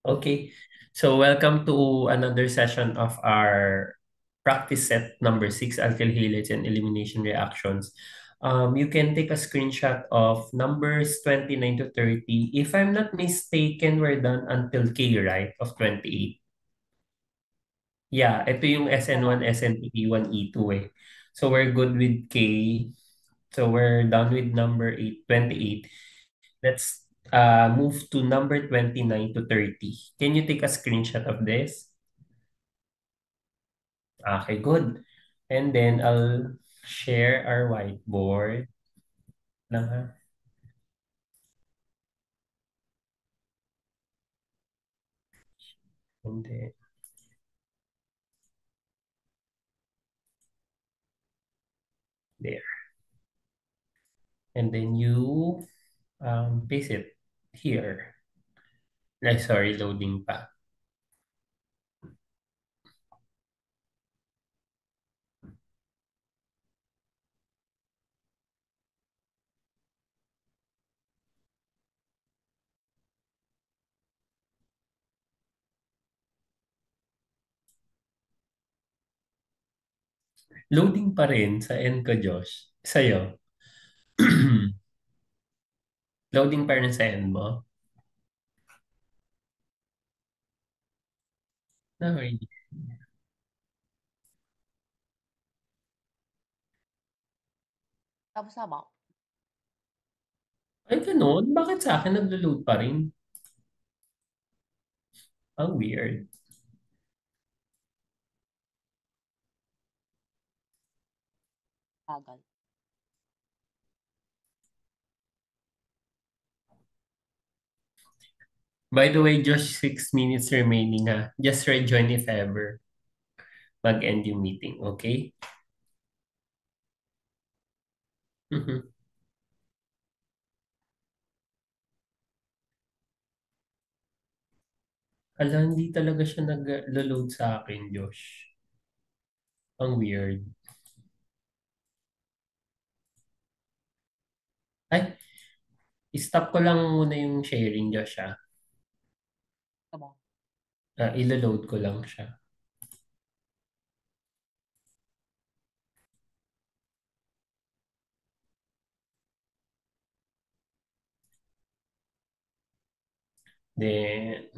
Okay, so welcome to another session of our practice set number 6, alkyl halides and elimination reactions. You can take a screenshot of numbers 29 to 30. If I'm not mistaken, we're done until K, right? Of 28. Yeah, ito yung SN1, SN2, E1, E2 eh. So we're good with K. So we're done with number 28. Let's move to number 29 to 30. Can you take a screenshot of this? Okay, good. And then I'll share our whiteboard. Lang ha? And then there. And then you paste it here. Ay, sorry, loading pa. Loading pa rin sa end ko, Josh. Sa'yo. Loading pa rin sa end mo? No, really. Tapos na ba? Ay, ganun? Bakit sa akin naglo-load pa rin? Ang weird. Bagal. By the way, Josh, 6 minutes remaining ha. Just rejoin if ever mag-end yung meeting, okay? Mhm. Ala, hindi talaga siya nag-load sa akin, Josh. Ang weird. Ay, stop ko lang muna yung sharing, Josh, ah. Tama. Ilo-load ko lang siya. Then,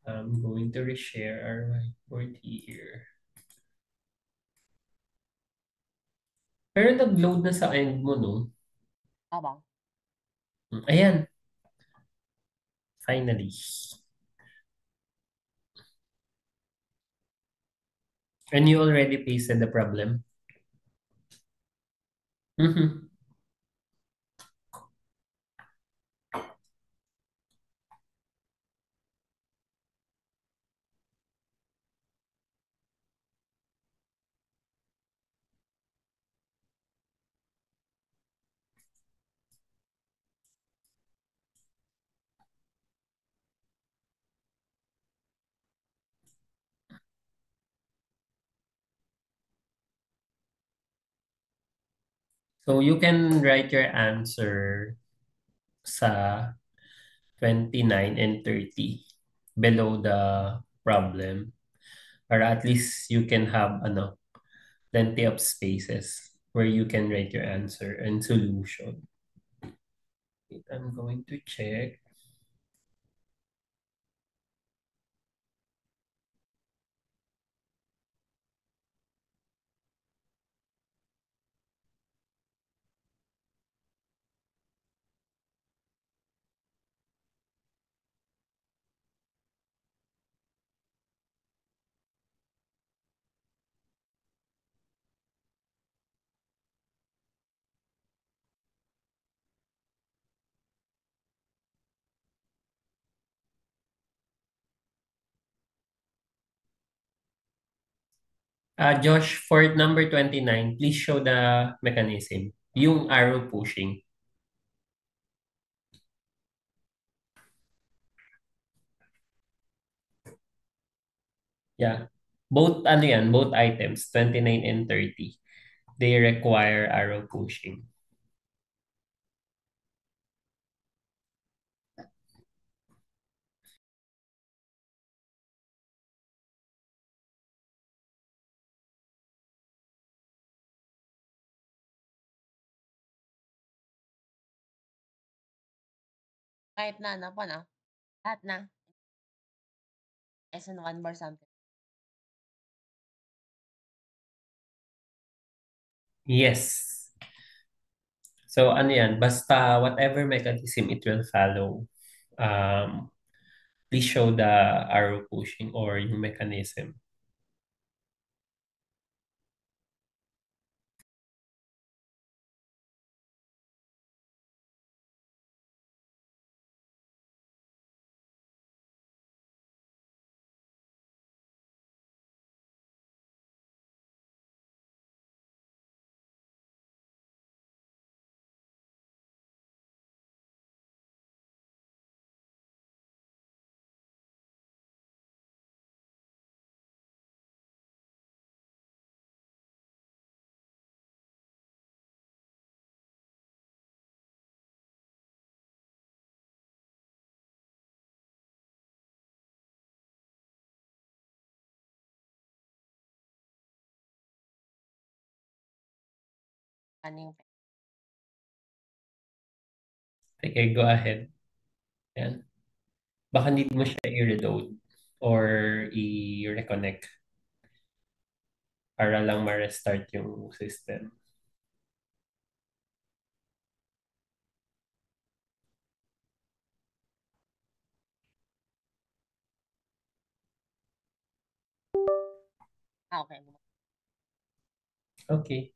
I'm going to reshare our whiteboard here. Pero nag-load na sa end mo, no? Tama. Ayan, finally. And you already pasted the problem? Mhm. So you can write your answer sa 29 and 30 below the problem. Or at least you can have plenty of spaces where you can write your answer and solution. Wait, I'm going to check. Josh, for number 29, please show the mechanism. Yung arrow pushing. Yeah. Both, ano yan, both items, 29 and 30, they require arrow pushing. Kahit na ano po 'no, lahat na. Lesson 1 bar something. Yes. So ano yan, basta whatever mechanism it will follow, um, please show the arrow pushing or yung mechanism. Ano yung Okay, go ahead. Yan. Baka need mo siya i-reload or i-reconnect para lang ma-restart yung system. okey. Okay.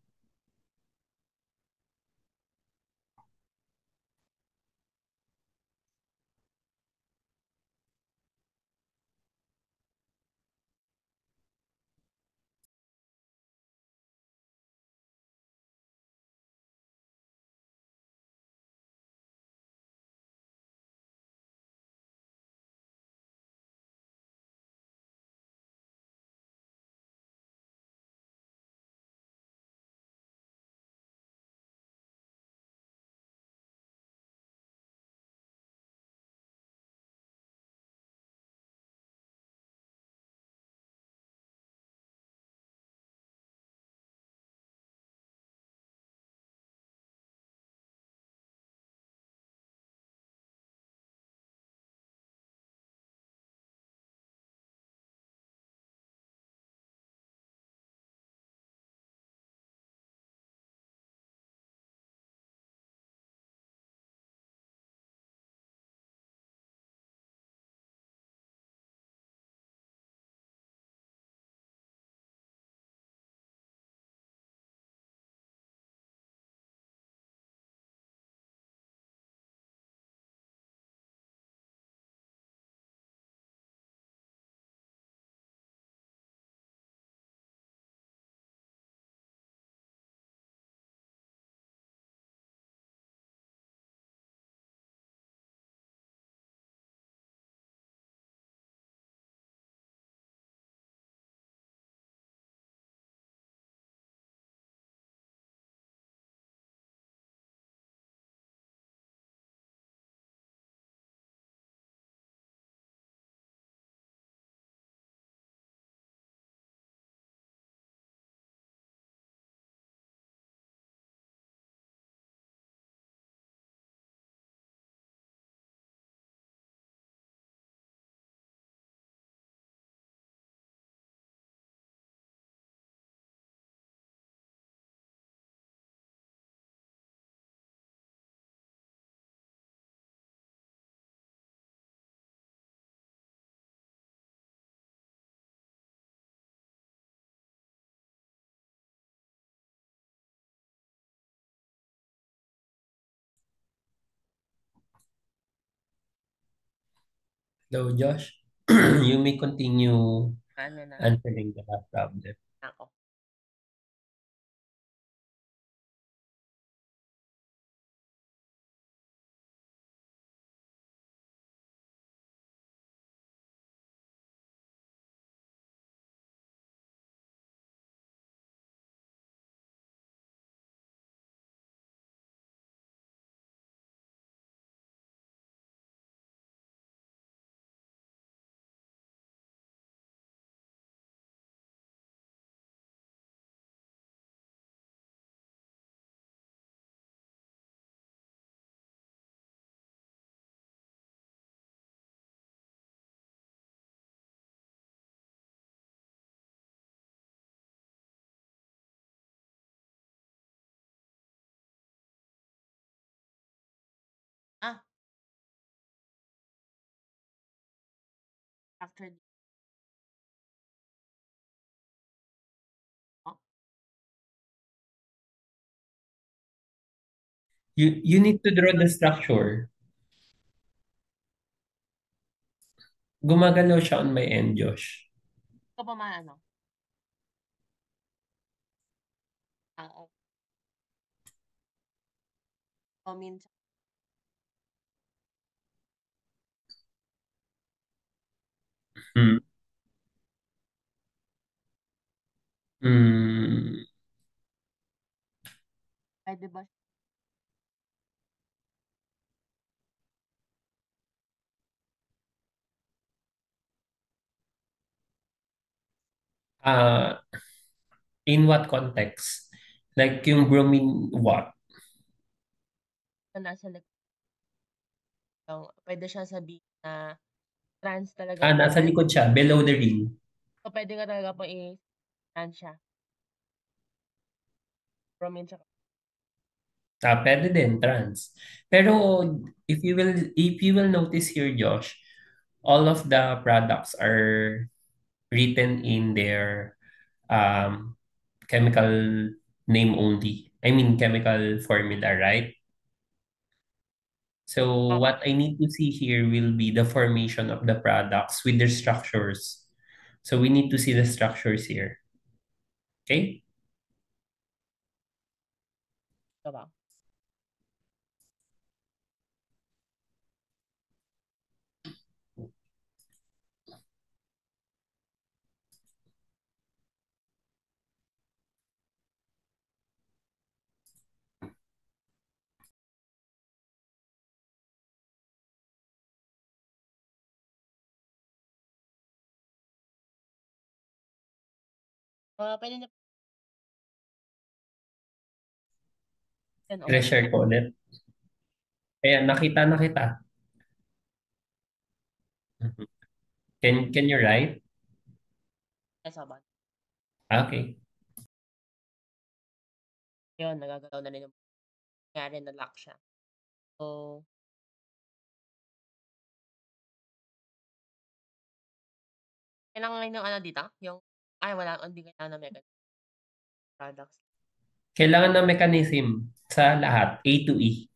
So Josh, you may continue Ano na, answering the problem. ako. After the oh, You need to draw the structure. Gumagalaw siya on my end, Josh. ko pa maano, ang comment Hmm. Hmm. puwede ba Ah, in what context? Like yung bromine what? siya nasa puwede siya sabihin na trans talaga Ah, po nasa siya. likod siya, below the ring. So, puwede nga talaga po i-trans siya from yun tsaka Ah, pwede din, trans. Pero if you will notice here, Josh, all of the products are written in their um, chemical name only. I mean, chemical formula, right? So oo, what I need to see here will be the formation of the products with their structures. So we need to see the structures here. Okay? 'di ba? Puwede niyo yan ulit. I-share ko ulit. Ayan, nakita na kita. Mhm. Can you write? Yes, opo. Okay. Yun, nagagalaw na rin yung kunyari na-lock siya. So, kailangan yung ano dito, yung ay wala hindi kailangan ng mega products. Kailangan ng mechanism sa lahat, A to E.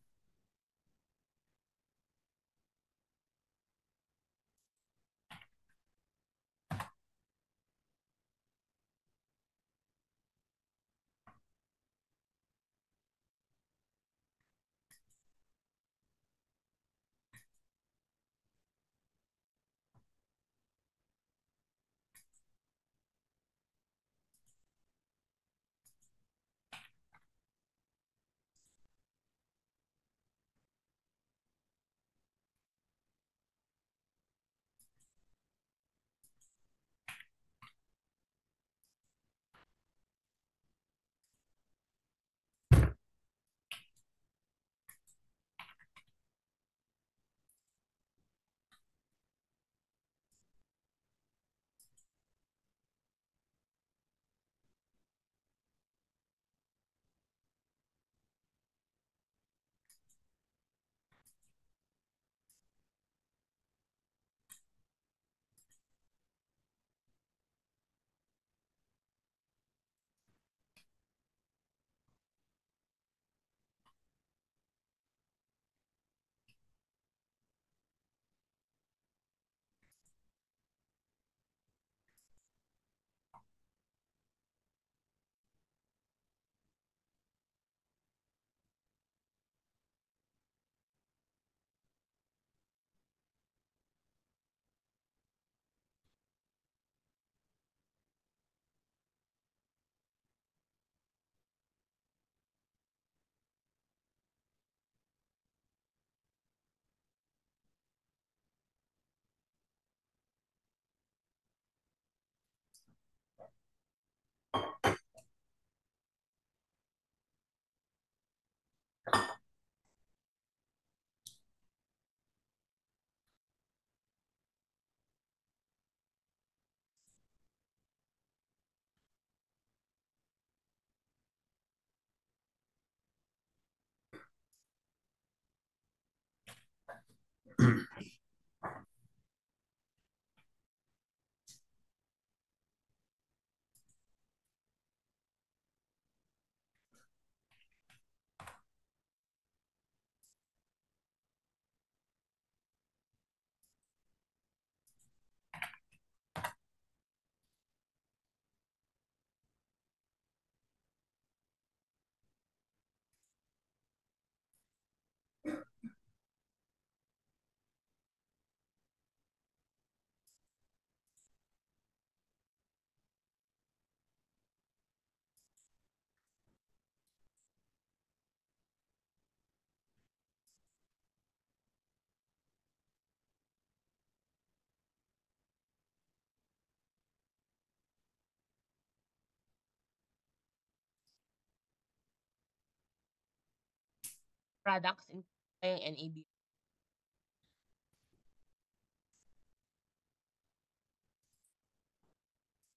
products in yung NAB.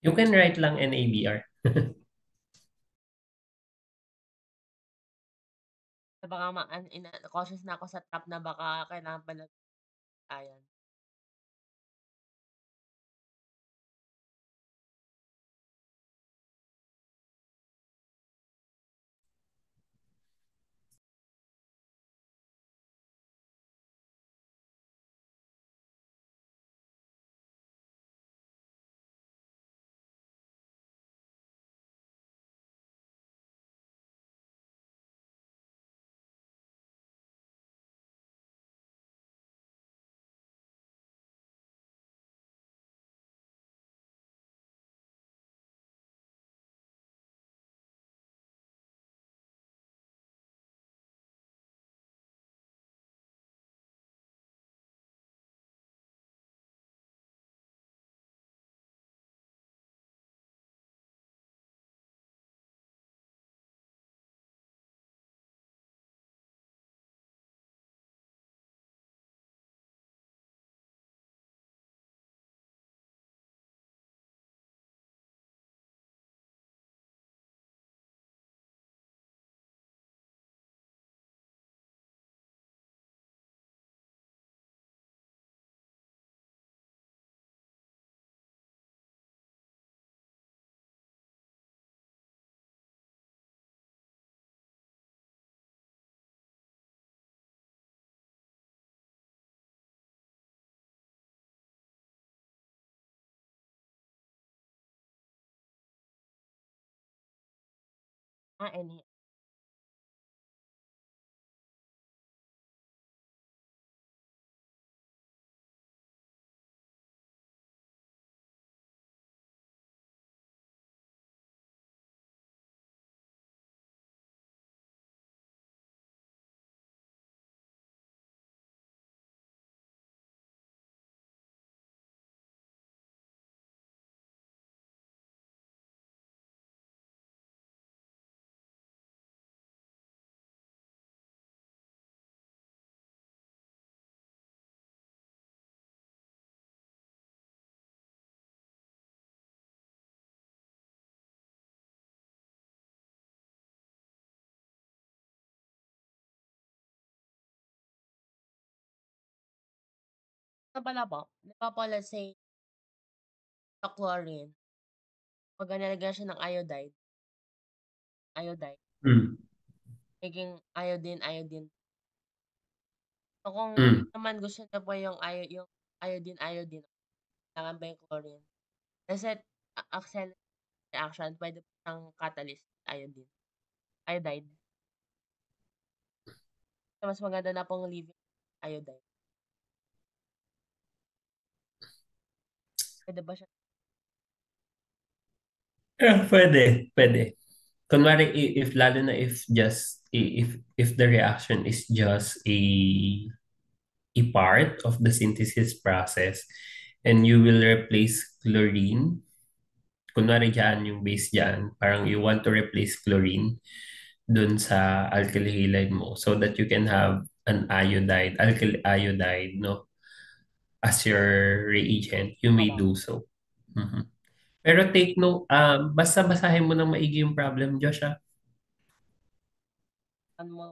You can write lang NABR. Baka cautious na ako sa top na baka kailangan pa ayan. Any pala po, di ba po let's say sa chlorine, pag nilagyan siya ng iodide, Mm. naging iodine. So kung Mm. naman gusto niya po yung iodine, kailangan ba yung chlorine? Kasi accelerate reaction, pwede po siyang catalyst, iodide. So mas maganda na pong leaving iodide. Pwede ba siya? Pwede, pwede. Kunwari, if lalo na if just if the reaction is just a part of the synthesis process and you will replace chlorine, kunwari dyan yung base dyan, parang you want to replace chlorine dun sa alkyl halide mo so that you can have an alkyl iodide, no, as your reagent, you may Aba, do so. Mhm. Pero take note, basta basahin mo ng maigi yung problem, Josh, ah. ano mo,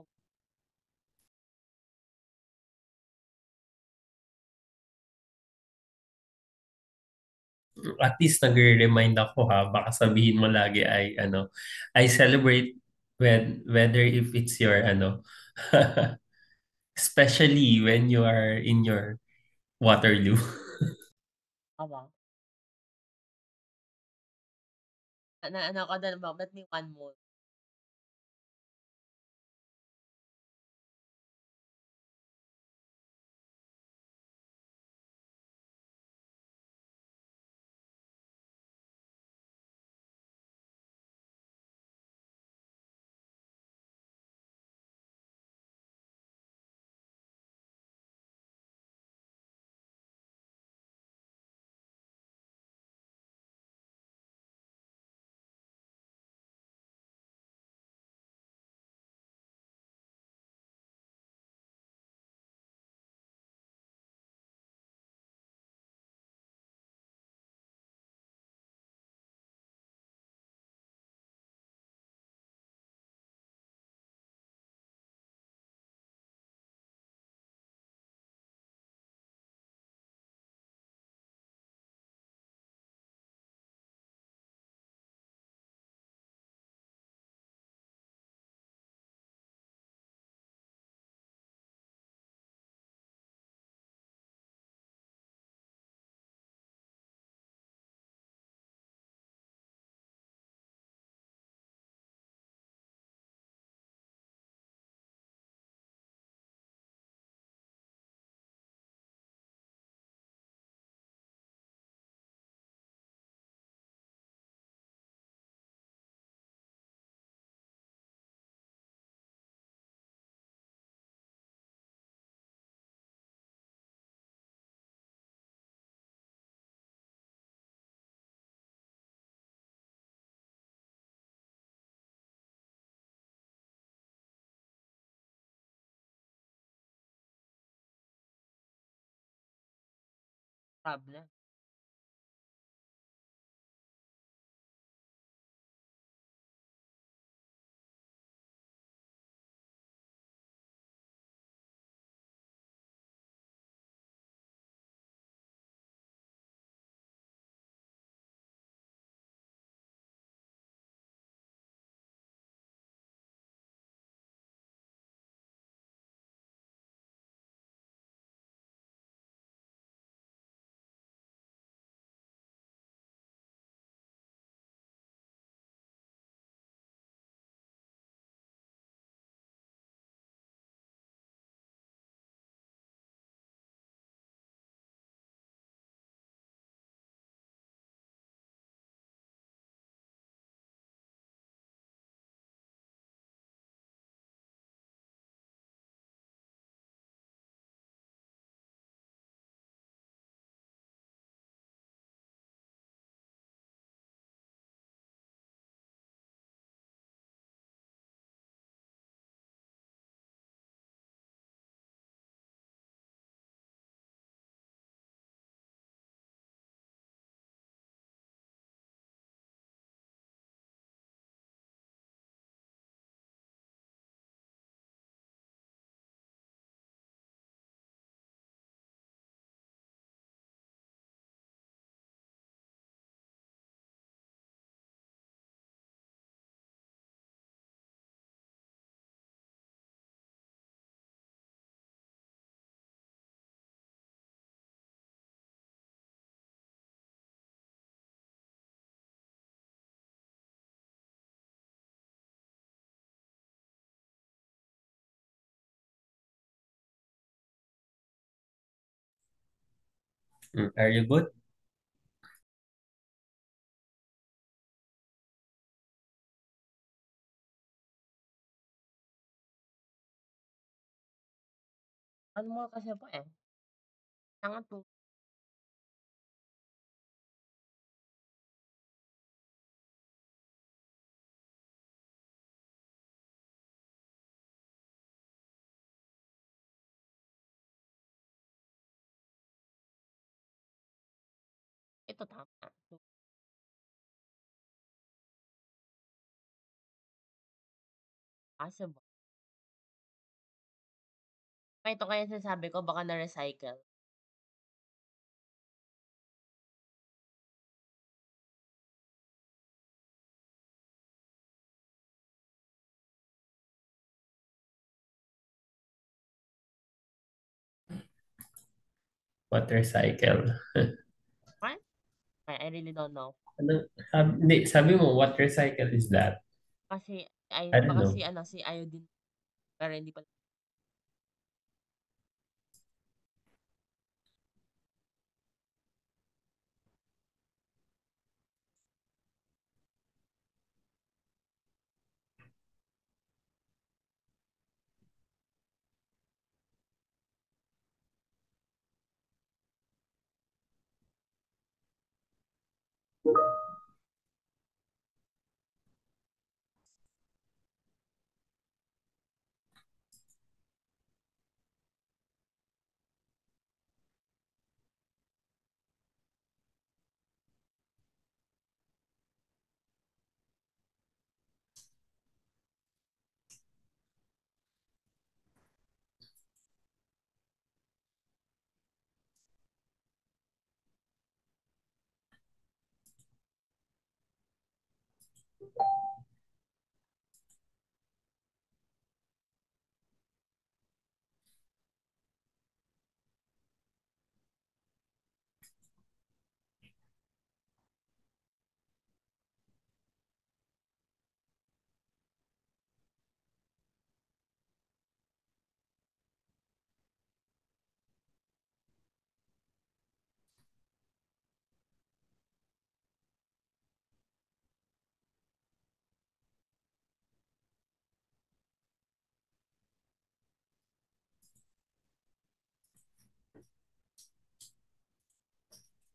At least nagre-remind ako ha, baka sabihin mo lagi ay ano, I celebrate whether if it's your ano, especially when you are in your Waterloo. aba. Ano ka doon ba? Ba't may 1 mole? Problem. Are you good? Ano mo kasi po eh. Tangan po. Ito tama. Possible. Ito kaya sinasabi ko baka na-recycle. Water cycle. What? I really don't know. Ano, hindi, sabi mo, water cycle is that? Kasi ay I don't baka know. si ano si iodine pero hindi pala.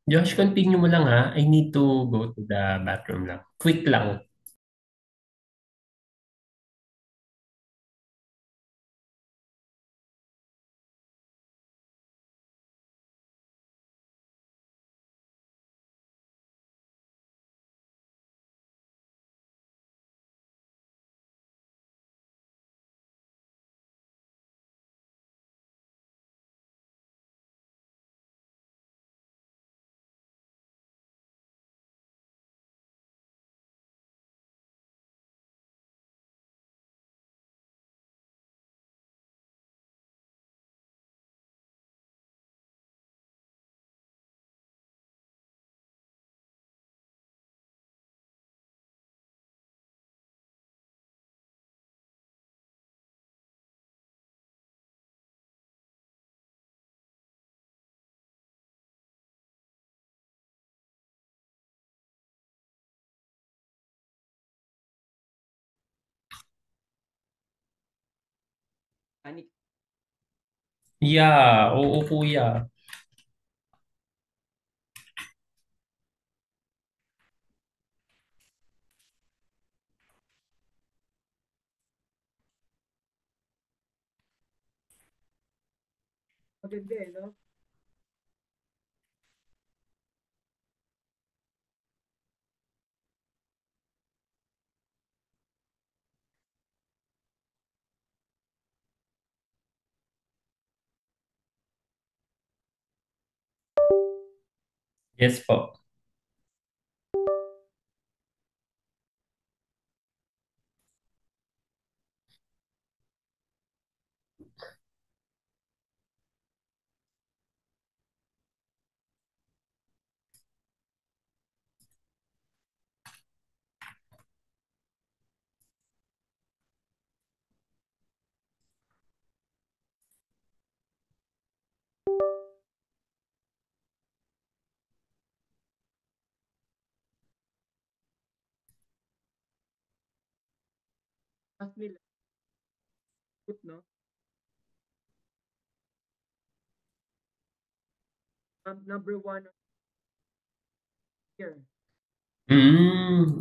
Josh, continue mo lang ha. I need to go to the bathroom lang. Quick lang. Yeah, oo kuya. Yes po.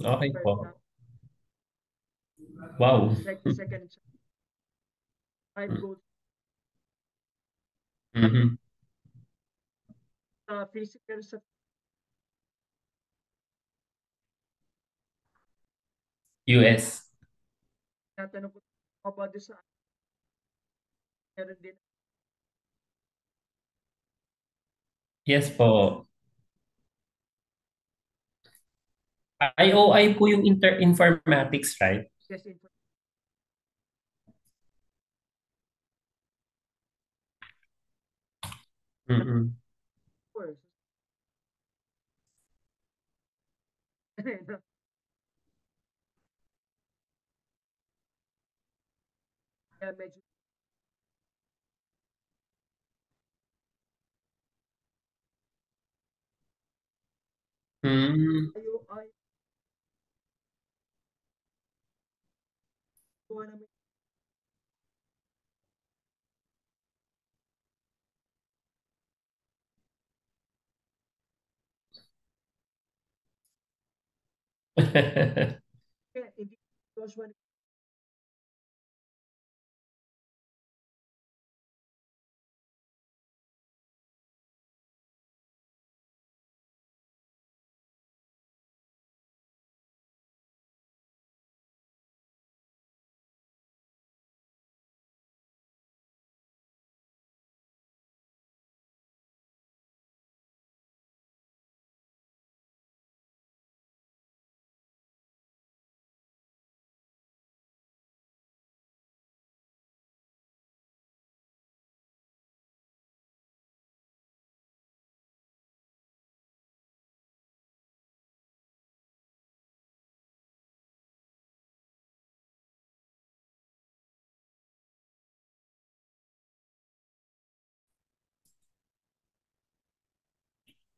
Okay po. Wow. Mhm. US. Yes po. IOI po yung informatics, right? Mm-mm. Mm.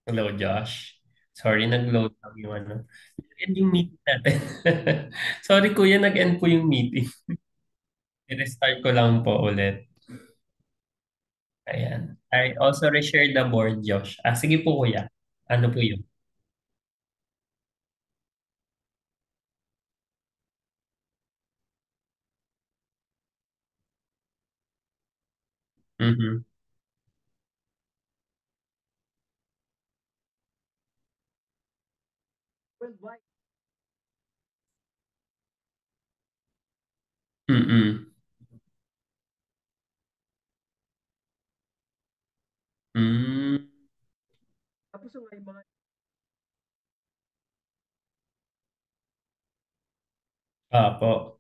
Hello, Josh. Sorry, nag-load lang yung ano. Nag-end yung meeting natin. Sorry, kuya, nag-end po yung meeting. I-restart ko lang po ulit. Ayan. I also reshare the board, Josh. Sige po, kuya. Ano po yun? Mhm. Mm-mm. Mm. Apo.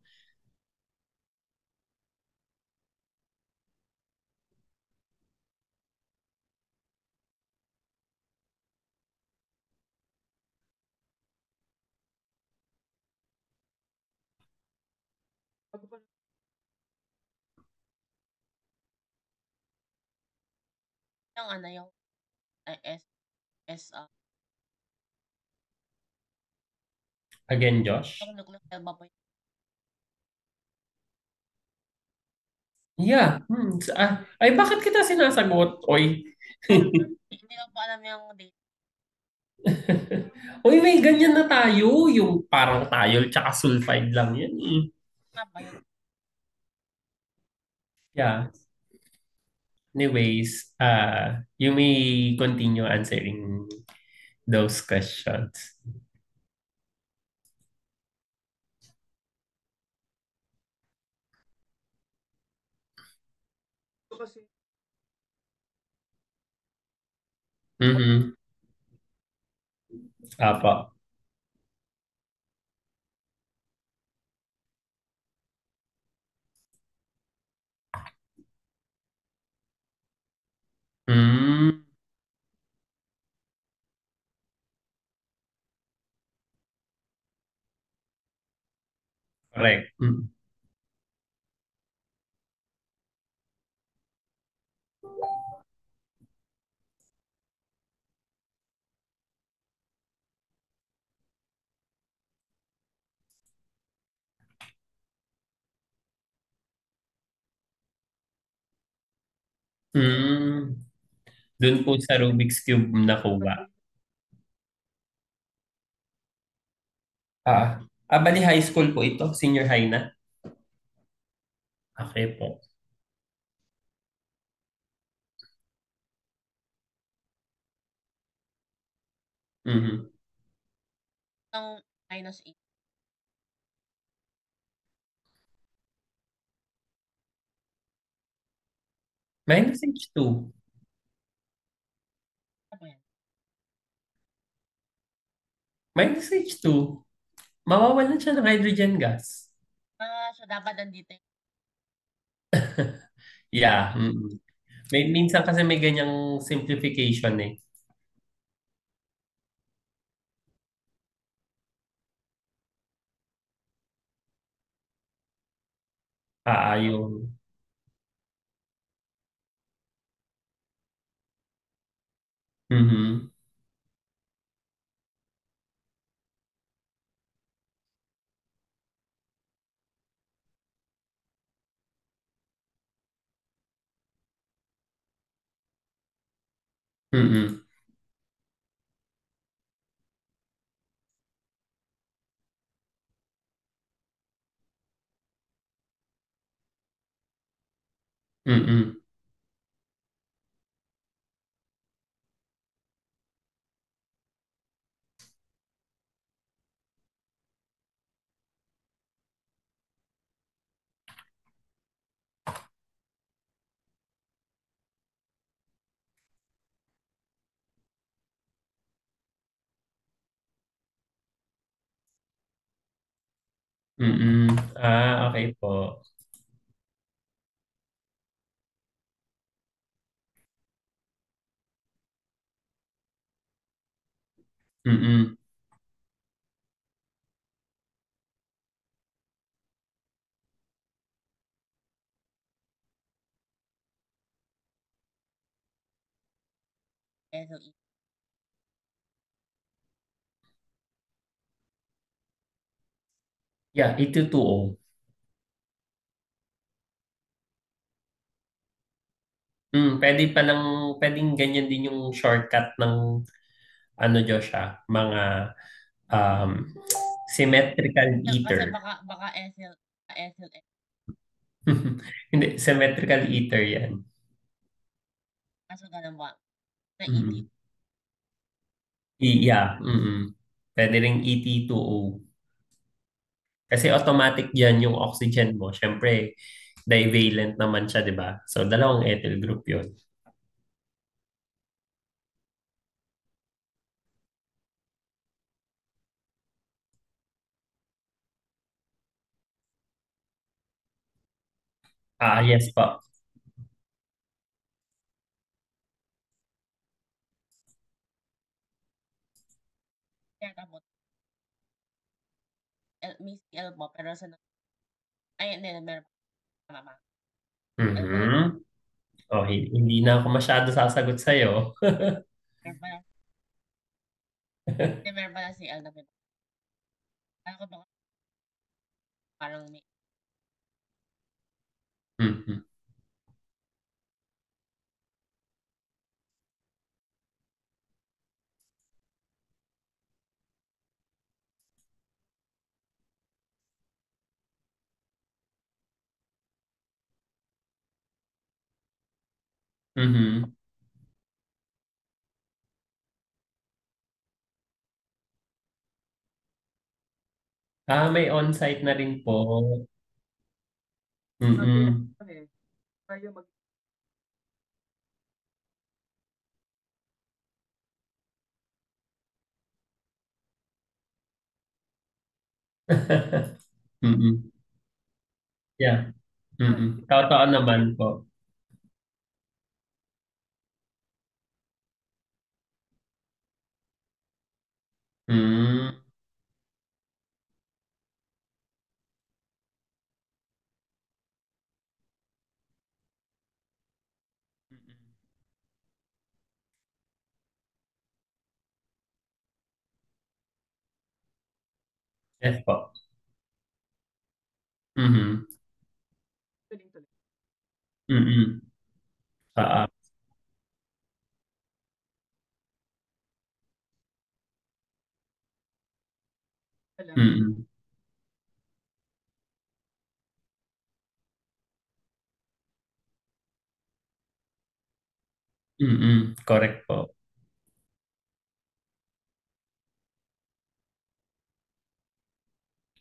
Yung ano, yung S Again, yung Josh. nuclear ba po Yeah. Ay, bakit kita sinasagot? Oy. Hindi ko po alam yung date. Uy, may ganyan na tayo. Yung parang tile tsaka sulfide lang yan eh. Nga ba yun? Yeah. Anyways, you may continue answering those questions. Mm-hmm. Apo. Mm, correct. Mm. Mm. Doon po sa Rubik's Cube nakuha. Bali high school po ito. Senior high na. Okay po. Mhm. Ang -8. Minus H2. Ano ba yan? Minus H2. Mawawalan siya ng hydrogen gas. So dapat nandito yung Yeah. Mm. Minsan kasi may ganyang simplification eh. Yung... Mhm. Mm-mm. Mm-mm. Mm-mm. Okay po. Mm-mm. SOE. Yeah, E2O. Pwedeng ganyan din yung shortcut ng ano Joshua, mga um, symmetrical Kasi ether. baka SLS. Hindi, symmetrical ether yan. Kaso ganun ba? Na ET. Mm. Yeah. Pwede ring Et2O. Kasi automatic dyan yung oxygen mo. Siyempre, divalent naman siya, di ba? So, dalawang ethyl group yun. Yes po. Kaya tapos, may CL po, pero ay, hindi, meron pa. Tama. L po yung, Mhm. Oh, hindi na ako masyado sasagot sa'yo. meron pa, hindi, meron pala CL na pinag. Ano ko ba, parang may, Mhm. Mhm. May on-site na rin po. Mm. Mm. Yeah. Totoo naman po. Mm. Yes po. Mhm. Mm. Ah, mm. Correct po.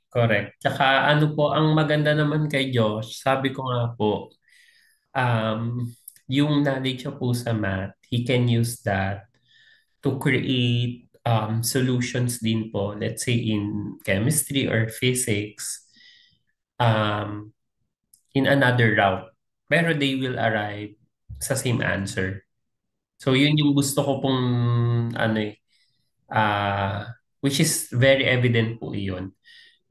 Correct. Tsaka ano po, ang maganda naman kay Josh, sabi ko nga po, um, yung knowledge niya po sa math, he can use that to create solutions din po, let's say in chemistry or physics, um, in another route. Pero they will arrive sa same answer. So yun yung gusto ko pong ano which is very evident po yun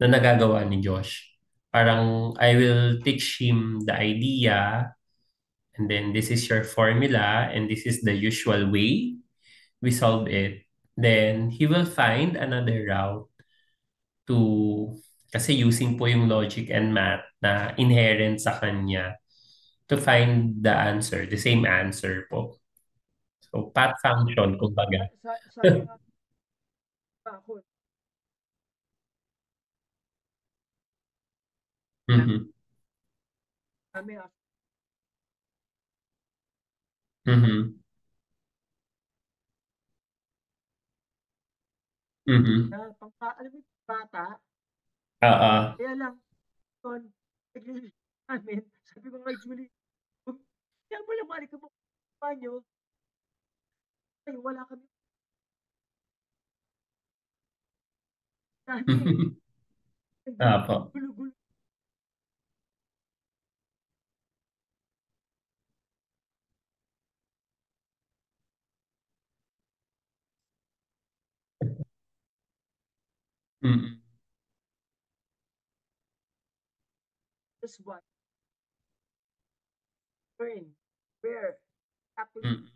na nagagawa ni Josh. Parang I will teach him the idea and then this is your formula and this is the usual way we solve it. Then he will find another route to kasi using po yung logic and math na inherent sa kanya to find the answer, the same answer po. So path function kumbaga. Mhm. Mhm. Mhm. Oo. Opo. Mm. Mm.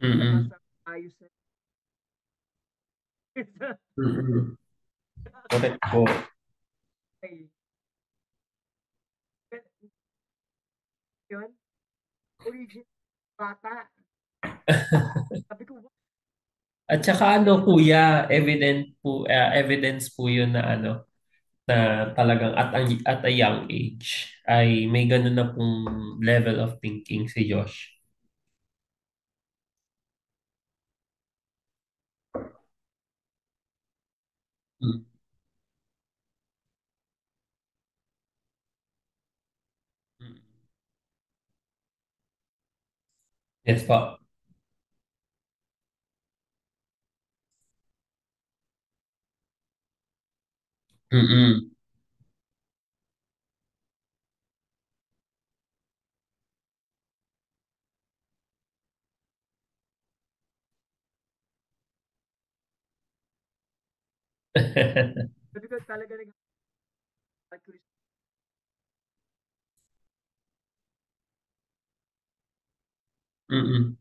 Mm. Mm. Correct po. At saka ano kuya, evidence po yun na ano, na talagang at a young age ay may ganun na pong level of thinking si Josh. Mm. Mm. Yes po. Mm-mm. Mm-mm.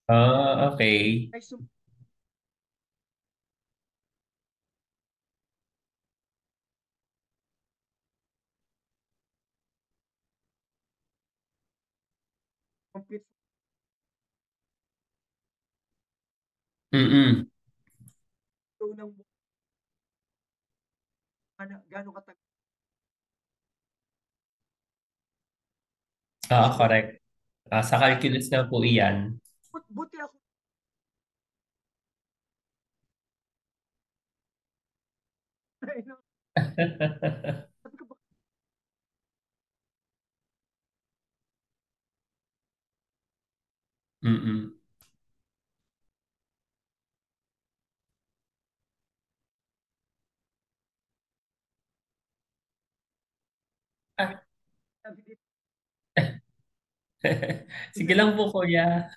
Ah, okay. Mm-mm. Correct. Sa calculus na po iyan. Mm-mm. Ah. Sige lang po, kuya.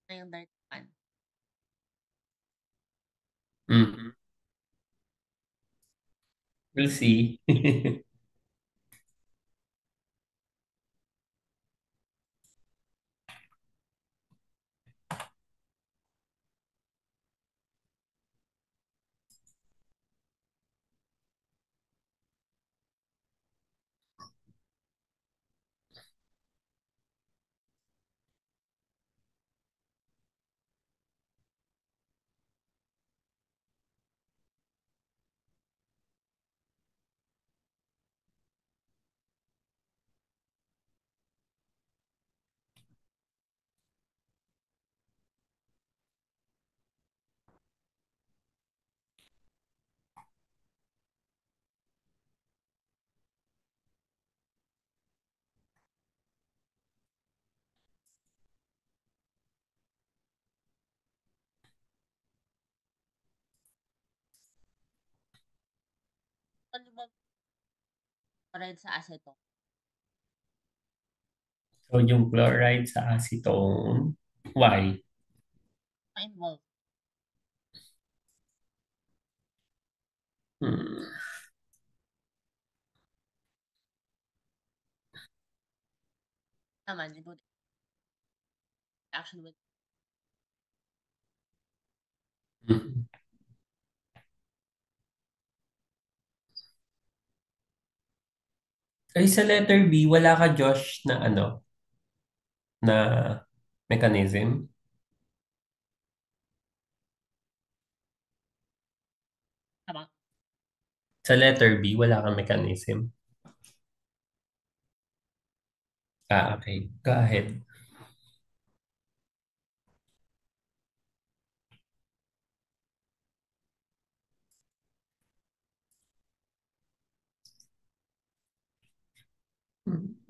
Na yung dark one. Mm. We'll see. Ano ba chloride sa acetone? Sodium chloride sa acetone. Why? Na-involve. Hmm. Naman, it would action with Hmm. Ay, sa letter B, wala ka, Josh, na ano, na mechanism? tama. Sa letter B, wala kang mechanism? Okay. Go ahead. Hmm.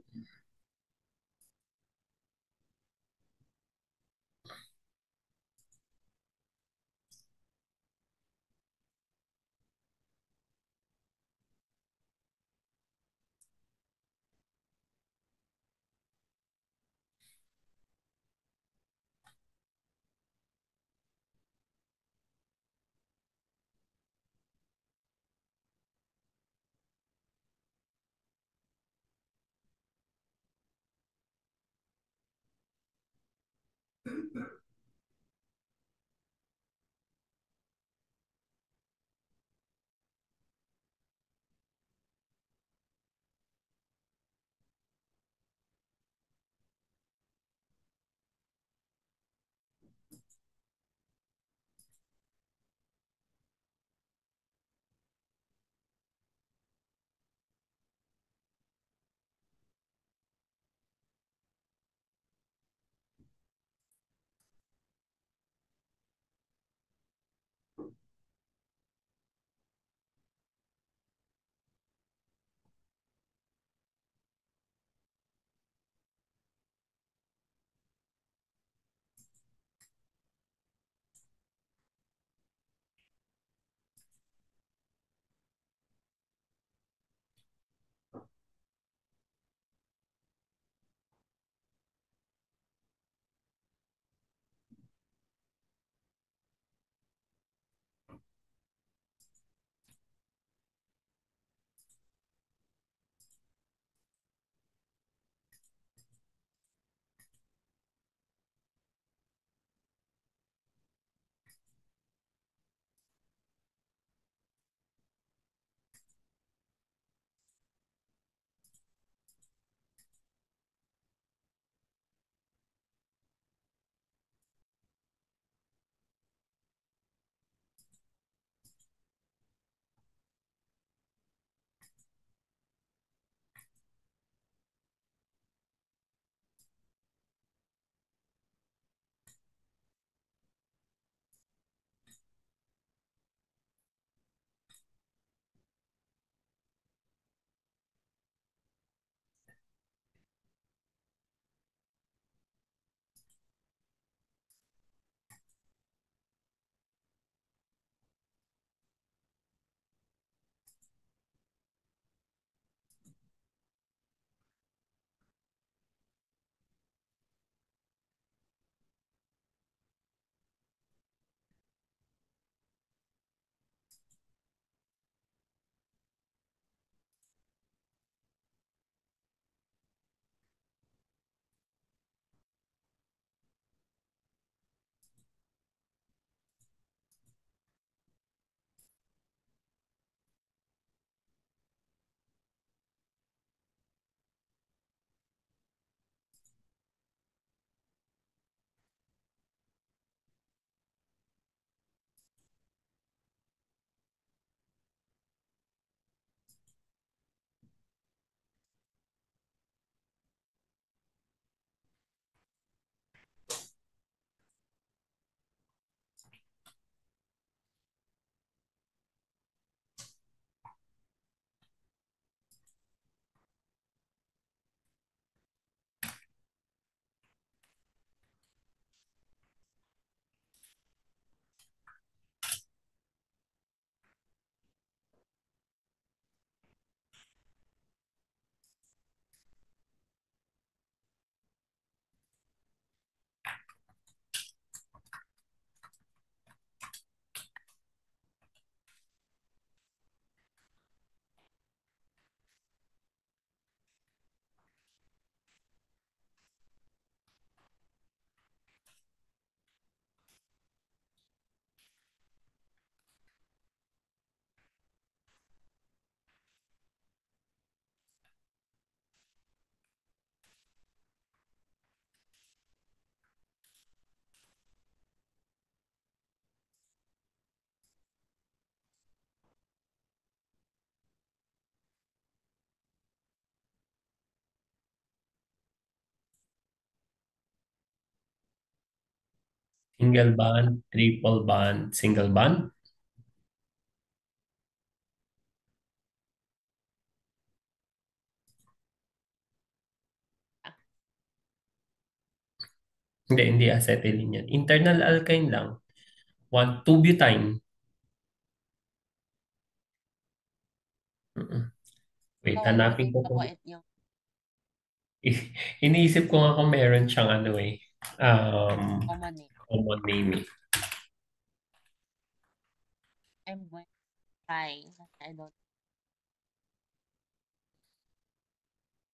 Single bond, triple bond, single bond? Ah, Hindi acetylene yan. Internal alkyne lang. One, two butene. Mm-mm. Wait, common hanapin name ko pa po kung... yung Iniisip ko nga kung meron siyang ano eh. common name. Common name eh. I'm going to try. I don't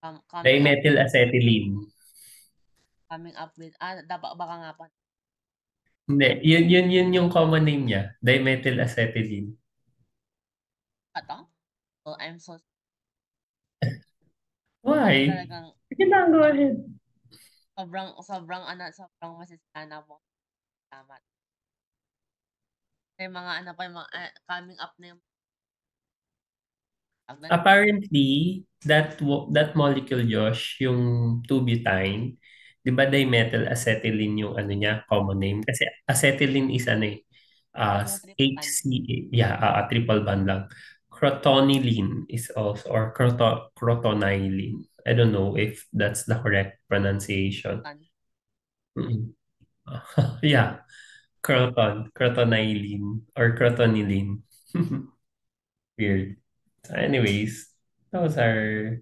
coming up Dimethyl acetylene. coming up with dapat baka nga po Hindi, yun yung common name niya. Dimethyl acetylene. to? Oh, I'm so Why? talagang Sige lang, go sob- ahead. sobrang masisana po. Tama. May mga ano pa yung mga coming up na yung tawag doon. Apparently, that molecule, Josh, yung 2-butyne, di ba dimethyl acetylene yung ano niya, common name? Kasi acetylene is ano eh, Yung triple band. HCA, yeah, triple bond lang. Crotonylene is also, or crotonylene. I don't know if that's the correct pronunciation. Tan. Mm. Yeah, crotonylene, or crotonylene. Weird. So anyways, those are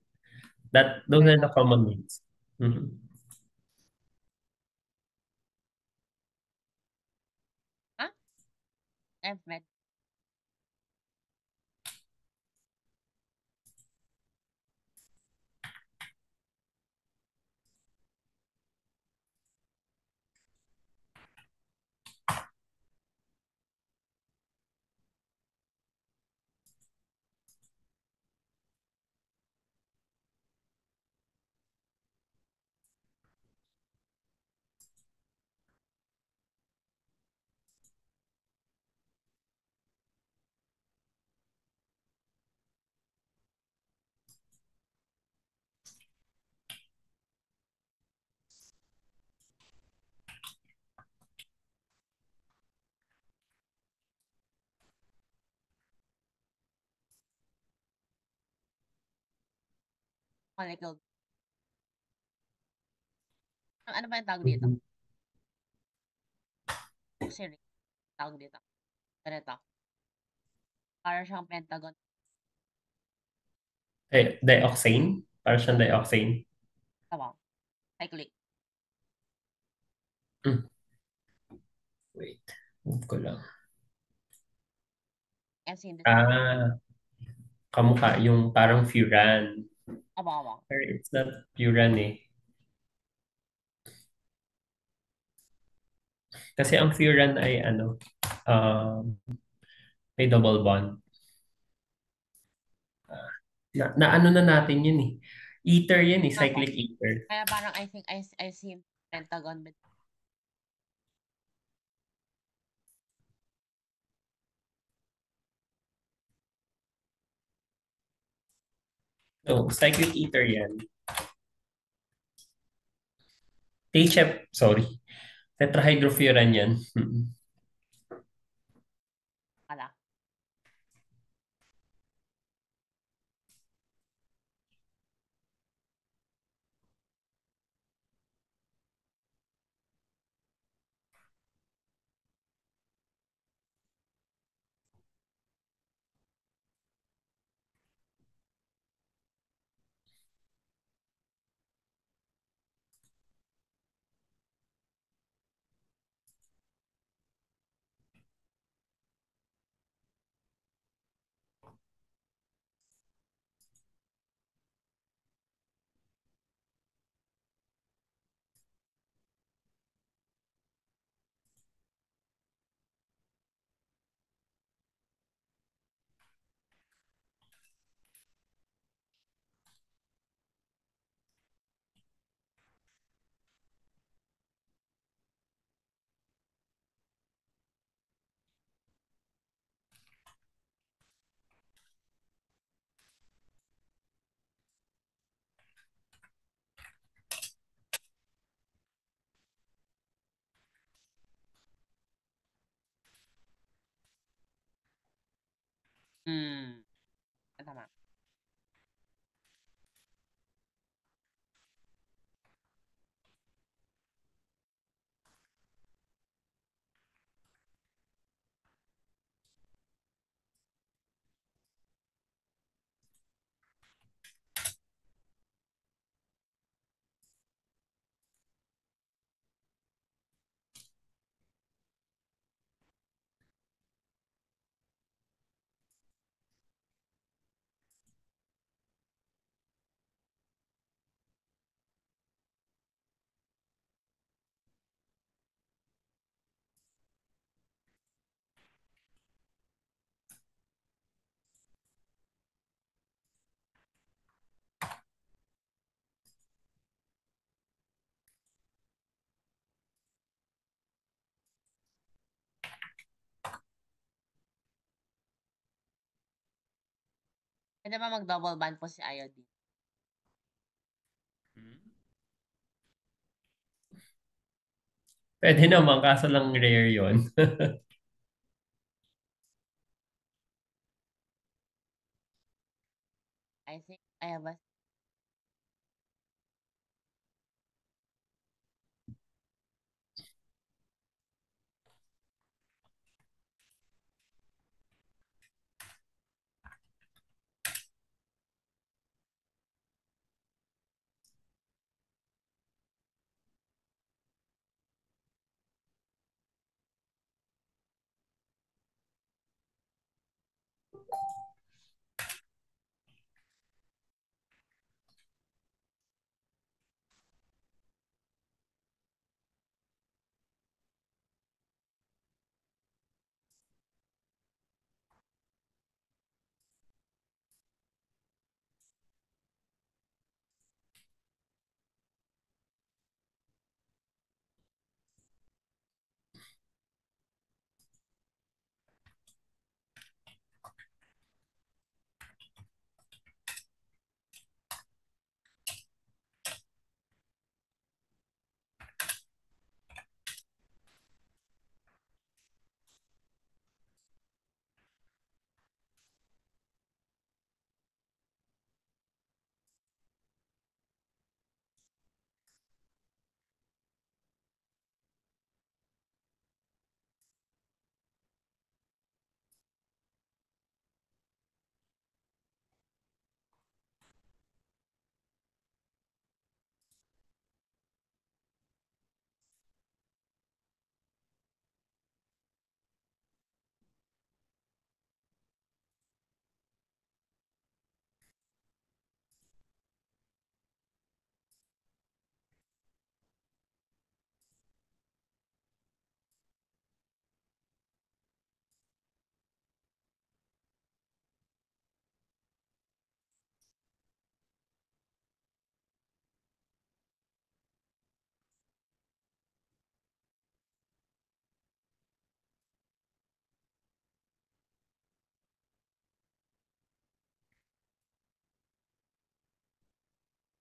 those Fair are the enough. common names. Mhm. Ah, I've met molecule. Ano ba yung tawag dito? Mhm. Oxyric. Tawag dito. Ganito. Para siyang pentagon. Dioxane? Para siyang dioxane. Tama. Cyclic. Hmm. Wait, move ko lang. And synthesis. Ah, kamukha yung parang furan. Aba. Or it's not furan eh. Kasi ang furan ay ano, may double bond. Na ano na natin yun eh. Ether yan eh, Nga po. cyclic ether. Kaya parang I think I see pentagon with No, cyclic ether yan. HF, sorry. Tetrahydrofuran yan. Mm. pala. Hmm, tama. Puwede ba mag-double bond po si iodine? Pwede naman, kaso lang rare yun. I think I have a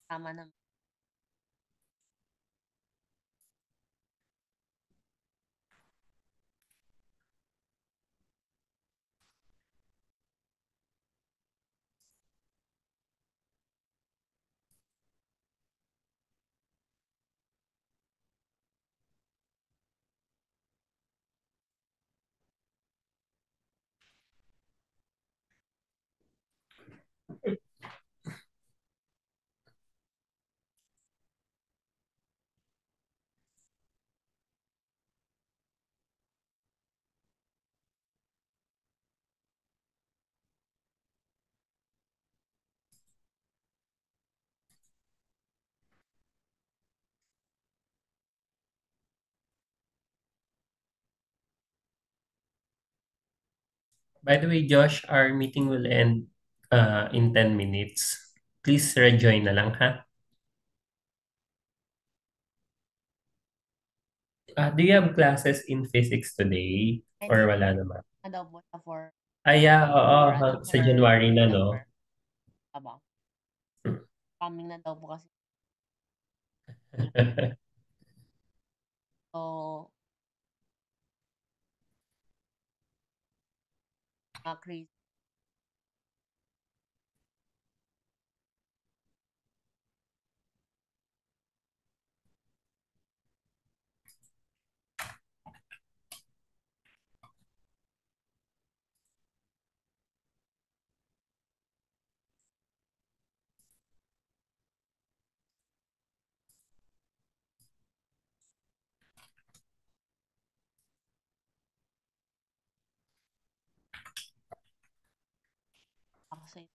tama naman. By the way, Josh, our meeting will end in 10 minutes. Please rejoin na lang, ha? Do you have classes in physics today? I Or think wala naman? na daw po siya Ay, yeah, oo, for ano, sa for January na, no? September. Aba, coming na daw po kasi. So, crazy. oxide.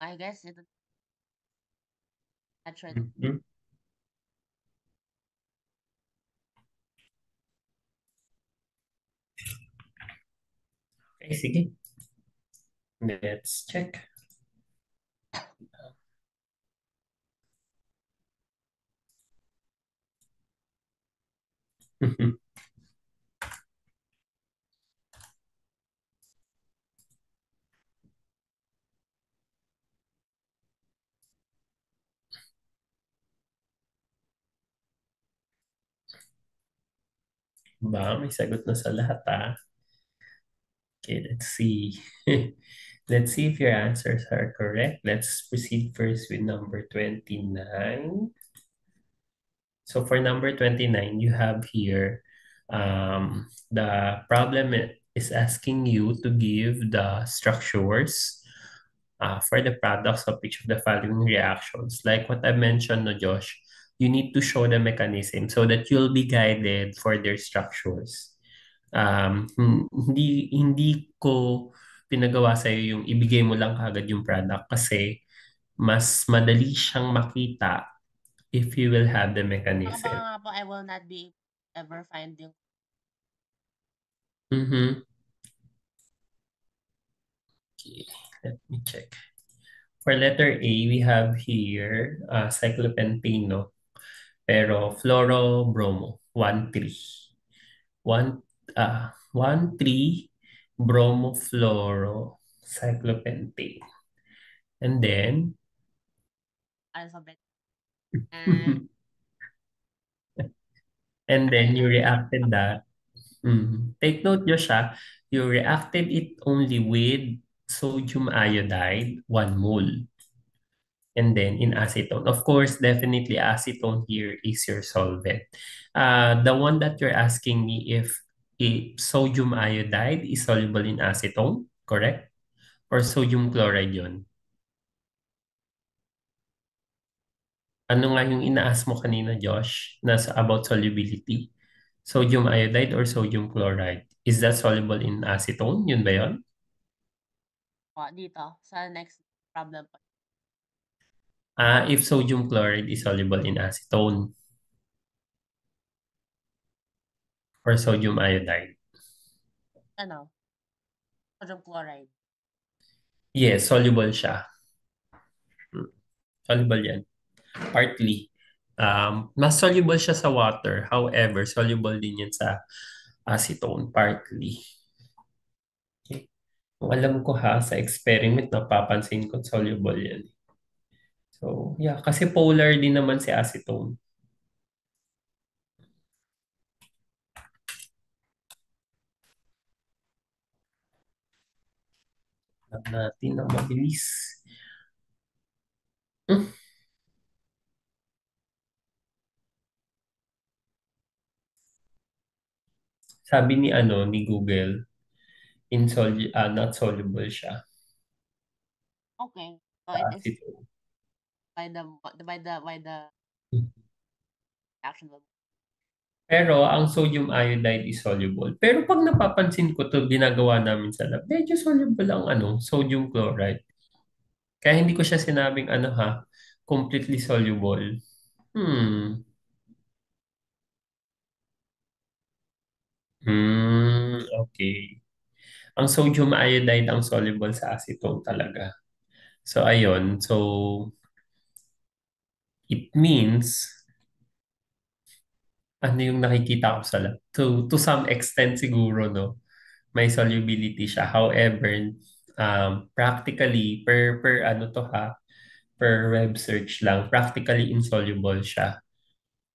I guess it naturally. Mhm. Okay, sige. Let's check. Ba, may sagot na sa lahat ah. Okay, let's see. Let's see if your answers are correct. Let's proceed first with number 29. So for number 29, you have here the problem is asking you to give the structures for the products of each of the following reactions. Like what I mentioned, no, Josh, you need to show the mechanism so that you'll be guided for their structures. Hindi ko pinagawa sa yung ibigay mo lang kagad yung product kasi mas madali siyang makita if you will have the Baka mechanism. nga po I will not be ever find yung Mm-hmm. Okay, let me check. For letter A, we have here cyclopentane, no? Pero fluorobromo, 1,3. 1,3 bromofluoro cyclopentane. And then, alphabet. Uh, and then you I think reacted that. Take note, Josh, you reacted it only with sodium iodide, 1 mole. And then in acetone. Of course, definitely acetone here is your solvent. The one that you're asking me if sodium iodide is soluble in acetone, correct? Or sodium chloride yun? Ano nga yung inaas mo kanina, Josh, nasa about solubility? Sodium iodide or sodium chloride? Is that soluble in acetone? Yun ba yun? po dito sa next problem po. If sodium chloride is soluble in acetone or sodium iodide? Ano? Sodium chloride. Yes, soluble siya. Soluble yan. Partly. Mas soluble siya sa water. However, soluble din yan sa acetone, partly. Okay. Kung alam ko ha, sa experiment, napapansin ko soluble yan. So, yeah, kasi polar din naman si acetone. Alam natin ng mabilis. Hmm, Sabi ni ano ni Google, not soluble siya Okay. So sa it is acetone. by the action will. Pero ang sodium iodide is soluble. Pero pag napapansin ko 'to ginagawa namin sa lab, medyo soluble ang ano, sodium chloride. Kaya hindi ko siya sinabing ano ha, completely soluble. Hmm. Okay. Ang sodium iodide ang soluble sa acetone talaga. So ayun, so it means ano yung nakikita ko sa lab. To some extent siguro no, may solubility siya. However, practically per ano to ha, per web search lang, practically insoluble siya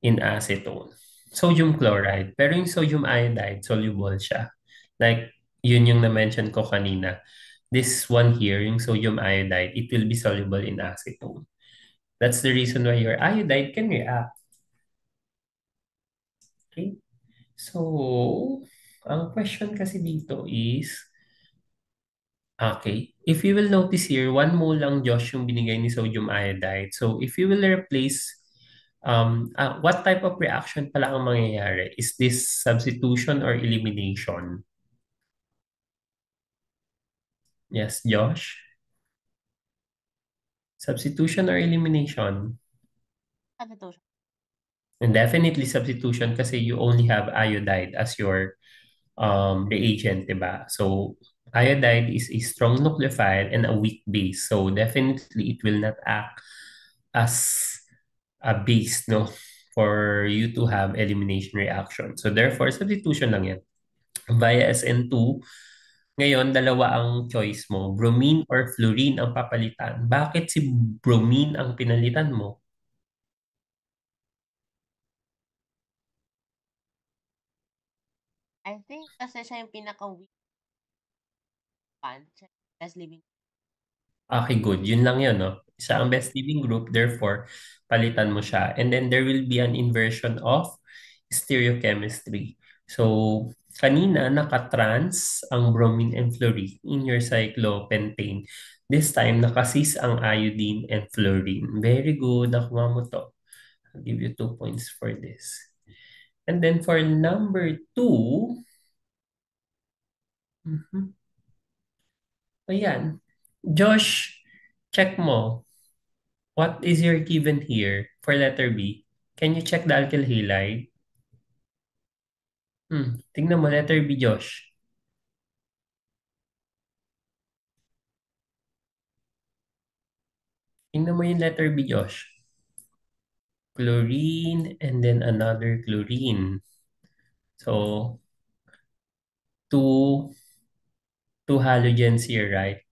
in acetone. Sodium chloride. Pero yung sodium iodide, soluble siya. Like, yun yung na-mention ko kanina. This one here, yung sodium iodide, it will be soluble in acetone. That's the reason why your iodide can react. Okay? So, ang question kasi dito is, okay, if you will notice here, 1 mole lang Josh yung binigay ni sodium iodide. So, if you will replace, what type of reaction pala ang mangyayari? Is this substitution or elimination? Yes, Josh? Substitution or elimination? Substitution. And definitely substitution kasi you only have iodide as your reagent, diba? So, iodide is a strong nucleophile and a weak base. So, definitely it will not act as a base, no, for you to have elimination reaction. So, therefore, substitution lang yan. Via SN2, ngayon, dalawa ang choice mo. Bromine or fluorine ang papalitan. Bakit si bromine ang pinalitan mo? I think kasi siya yung pinaka-weak one. Siya yung best living. Okay, good. Yun lang yun, no? Siya ang best living group, therefore, palitan mo siya. And then there will be an inversion of stereochemistry. So, kanina, nakatrans ang bromine and fluorine in your cyclopentane. This time, nakasis ang iodine and fluorine. Very good. Nakuha mo to. I'll give you 2 points for this. And then for number two, mhm, ayan. Josh, check mo. What is your given here for letter B? Can you check the alkyl halide? Tingnan mo, letter B, Josh. Tingnan mo yung letter B, Josh. Chlorine and then another chlorine. So, two, two halogens here, right?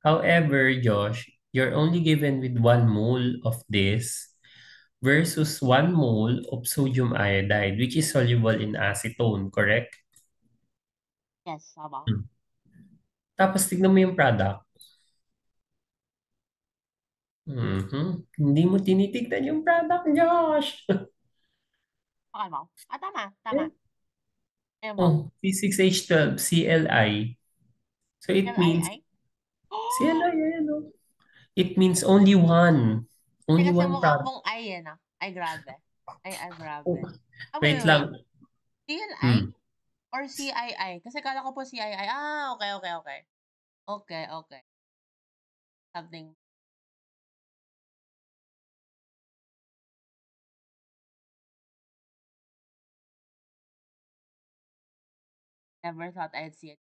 However, Josh, you're only given with 1 mole of this versus 1 mole of sodium iodide, which is soluble in acetone, correct? Yes, tama. Hmm. Tapos tignan mo yung product. Hindi mo tinitignan yung product, Josh. Okay mo? Tama. Tama. Ayun mo. Oh, C6H12, CLI. So it means, LII? CLI, ayan, oh. It means only one. Hindi Only kasi one mukha product. pong I eh, no? Ay, grabe. Ay, Oh, grabe. wait Wait. lang. CLI? Hmm. Or CII? Kasi kala ko po CII. Okay. Okay. Something. Never thought I'd see it.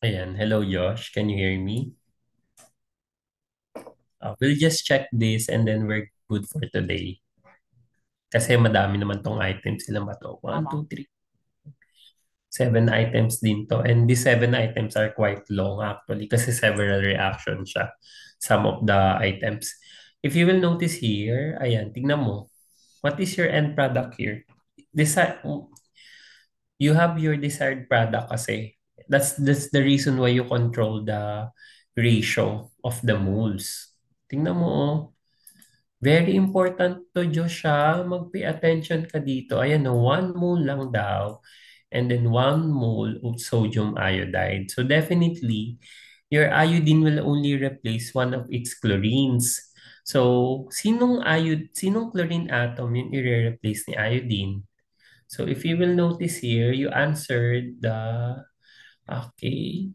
Ayan. Hello, Josh. Can you hear me? We'll just check this and then we're good for today. Kasi madami naman tong items. Ilan ba to? One, Aba. two, three. 7 items din to. And these 7 items are quite long actually kasi several reactions siya. Some of the items. If you will notice here, ayan, tignan mo. What is your end product here? Desi you have your desired product kasi. That's the reason why you control the ratio of the moles. Tingnan mo, oh. Very important to Joshua. Mag-pay attention ka dito. Ayan, no, 1 mole lang daw. And then 1 mole of sodium iodide. So definitely, your iodine will only replace one of its chlorines. So, sinong chlorine atom yung i-replace ni iodine? So, if you will notice here, you answered okay.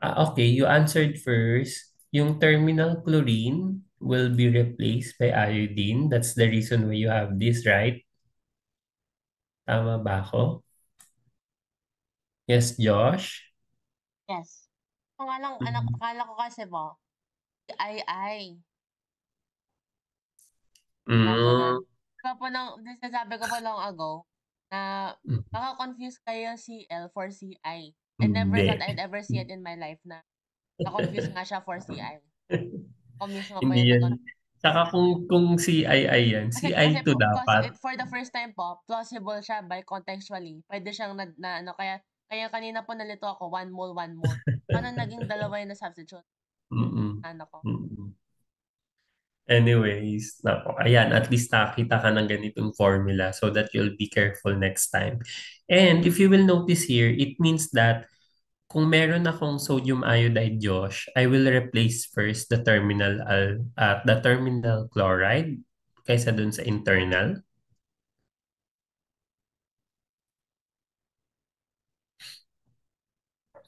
Okay, you answered first. Yung terminal chlorine will be replaced by iodine. That's the reason why you have this, right? Tama ba ako? Yes, Josh? Yes. Ako nga lang, anak, Mm. akala ko kasi po, ay. Parang ganun. Mm. Kaya po nang, sasabi ko po long ago, na baka confuse kayo CL for CI. I never Hindi. thought I'd ever see it in my life na na-confuse nga siya for CI. Ako mismo po Hindi yung yan. nag-confuse. Saka kung CII yan, Kasi CI2 po, dapat. for the first time po, plausible siya by contextually. Pwede siyang ano, kaya kanina po nalito ako, 1 mole, 1 mole. Paano naging dalawa yung na-substitute? Mm-mm. Ano ko? Mm-mm. Anyways, nako, ayan, at least nakita ka ng ganitong formula so that you'll be careful next time. And if you will notice here, it means that kung meron akong sodium iodide, Josh, I will replace first the terminal chloride kaysa dun sa internal.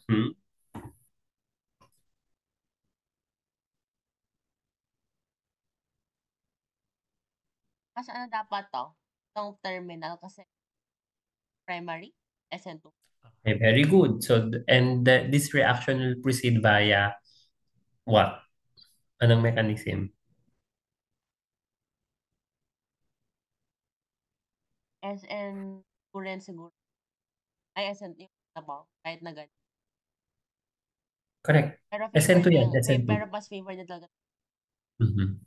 Hmm? Kasi ano dapat to? Itong terminal kasi primary, SN2. Okay, very good. So, this reaction will proceed via what? Anong mechanism? SN2 rin siguro. Ay, SN2 yung ba? Kahit na ganun. Correct. Pero SN2 yan, SN2. pero mas favor niya talaga. Mhm.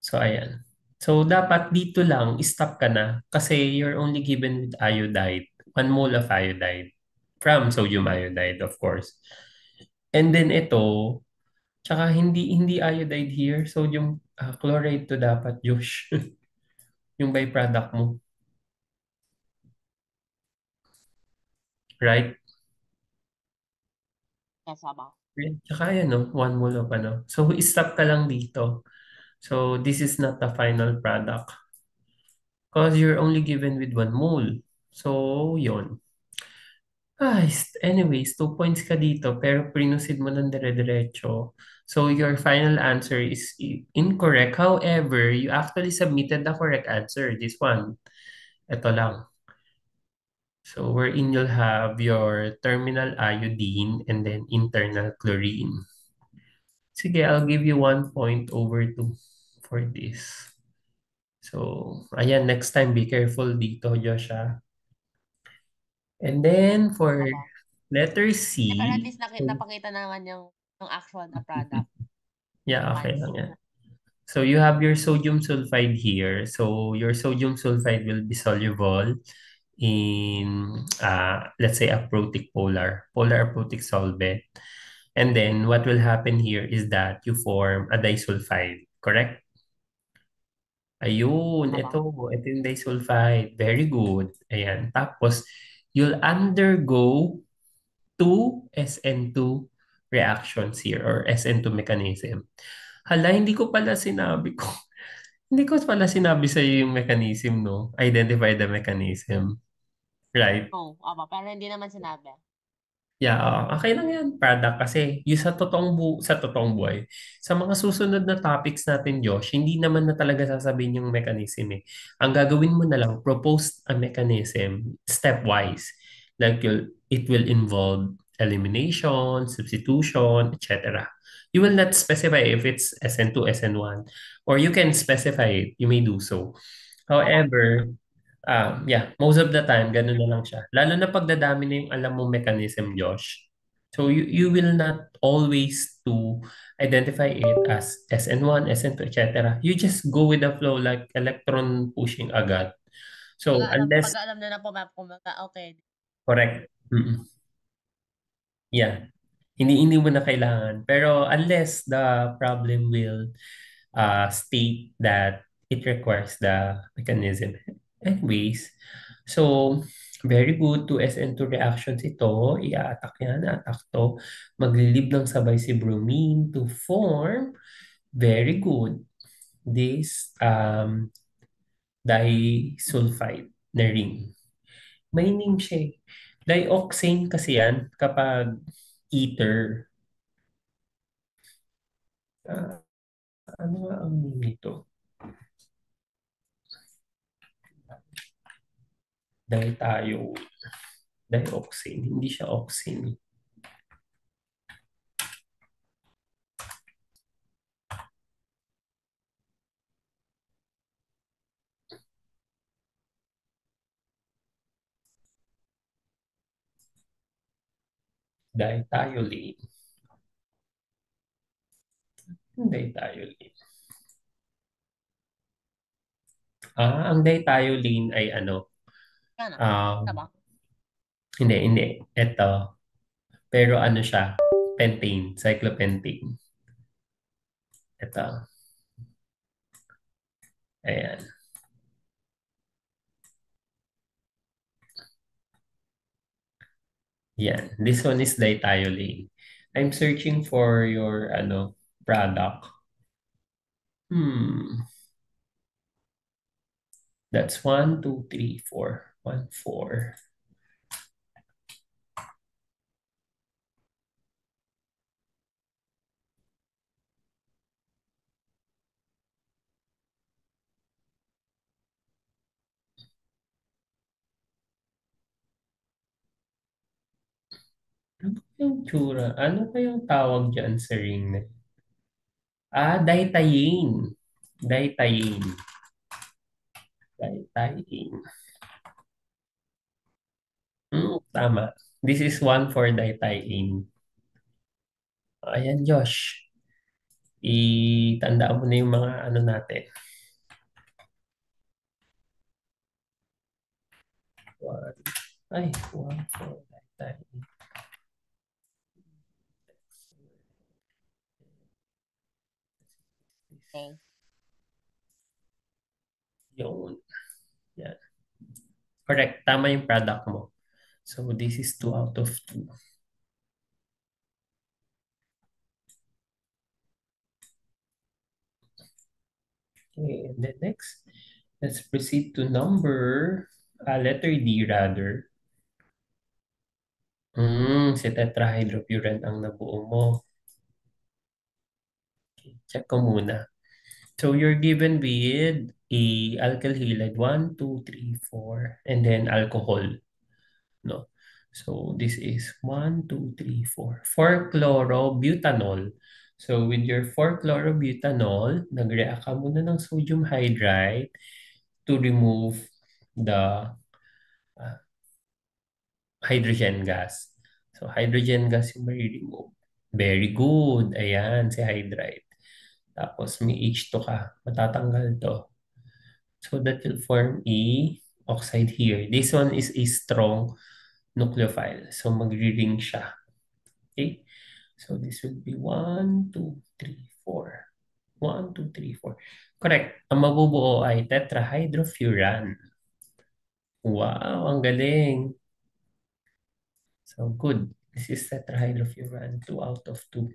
So, ayan. So, dapat dito lang, stop ka na kasi you're only given with iodide. 1 mole of iodide from sodium iodide, of course. And then ito, tsaka hindi iodide here, sodium chloride to dapat, Josh. Yung byproduct mo, right? Yes, ba? Tsaka yan, no? 1 mole of ano. So, stop ka lang dito. So, this is not the final product because you're only given with 1 mole. So, yon. Anyways, 2 points ka dito pero prinusid mo ng dire-diretso. So your final answer is incorrect. However, you actually submitted the correct answer. This one. Ito lang. So wherein you'll have your terminal iodine and then internal chlorine. Sige, I'll give you 1 point over 2 for this. So, ayan, next time, be careful dito, Joshua. And then for Aba. letter Pero at C, least napakita naman yung actual na product. yeah, okay Once. lang yan. So you have your sodium sulfide here. So your sodium sulfide will be soluble in, let's say, a protic polar protic solvent. And then what will happen here is that you form a disulfide, correct? Ayun, Aba. ito yung disulfide. Very good. Ayan. Tapos, you'll undergo two SN2 reactions here or SN2 mechanism. Hala, hindi ko pala sinabi ko. Hindi ko pala sinabi sa iyo yung mechanism, no? Identify the mechanism. Right? Oo, aba. Pero hindi naman sinabi. Yeah, okay lang yan, product. Kasi yung sa totoong buhay, sa mga susunod na topics natin, Josh, hindi naman na talaga sasabihin yung mechanism eh. Ang gagawin mo na lang, propose a mechanism stepwise. Like it will involve elimination, substitution, etc. You will not specify if it's SN2, SN1, or you can specify it. You may do so. However, yeah, most of the time, ganun na lang siya. Lalo na pagdadami na yung alam mong mechanism, Josh. So you will not always to identify it as SN1, SN2, etc. You just go with the flow like electron pushing agad. So Pag unless, alam na po ma'am, kumbaga, okay. correct. Yeah. Hindi mo na kailangan. Pero unless the problem will state that it requires the mechanism. Anyways, so very good to SN2 reactions ito. I-attack yan, attack to. Maglilib ng sabay si bromine to form, very good, this disulfide na ring. May name siya eh. Dioxane kasi yan kapag ether. Ah, ano nga ang name nito? Dahil tayo, dioxane, hindi siya oxane. Dithiolane. Dithiolane. Ang dithiolane ay ano? Yan na. Um, Tama. hindi. Ito. Pero ano siya? Pentane. Cyclopentane. Ito. Ayan. Yan. This one is dithiolane. I'm searching for your product. That's 1, 2, 3, 4. 1, 4. Ano kayang tsura? Ano kayang tawag dyan sa ring na yun? Diethylene. Diethylene. Diethylene. Tama. This is 1, 4 diethylene. Ayan, Josh. Itandaan mo na yung mga ano natin. 1, 1, 4 diethylene. Okay. Yun. Yan. Correct. Tama yung product mo. So, this is 2 out of 2. Okay, and then next, let's proceed to letter D rather. Si tetrahydrofuran ang nabuo mo. Okay, check ko muna. So you're given with a alkyl halide 1, 2, 3, 4, and then alcohol. No. So this is 1, 2, 3, 4. 4-chlorobutanol. So with your 4-chlorobutanol, nag-react ka muna ng sodium hydride to remove the hydrogen gas. So hydrogen gas yung may-remove. Very good. Ayan, si hydride. Tapos may H2 ka. Matatanggal to. So that will form a oxide here. This one is a strong nucleophile. So magri-ring siya. Okay? So this will be 1, 2, 3, 4. 1, 2, 3, 4. Correct. Ang mabubuo ay tetrahydrofuran. Wow, ang galing. So good. This is tetrahydrofuran, 2 out of 2.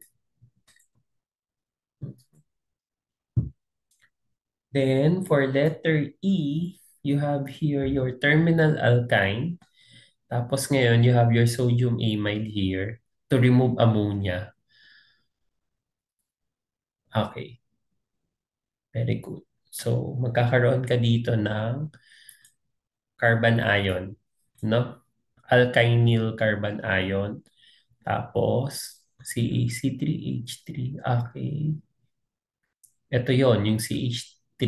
Then for letter E, you have here your terminal alkyne. Tapos ngayon, you have your sodium amide here to remove ammonia. Okay. Very good. So, magkakaroon ka dito ng carbon ion, no? Alkynyl carbon ion. Tapos, C3H3. Okay. Ito yon yung CH3,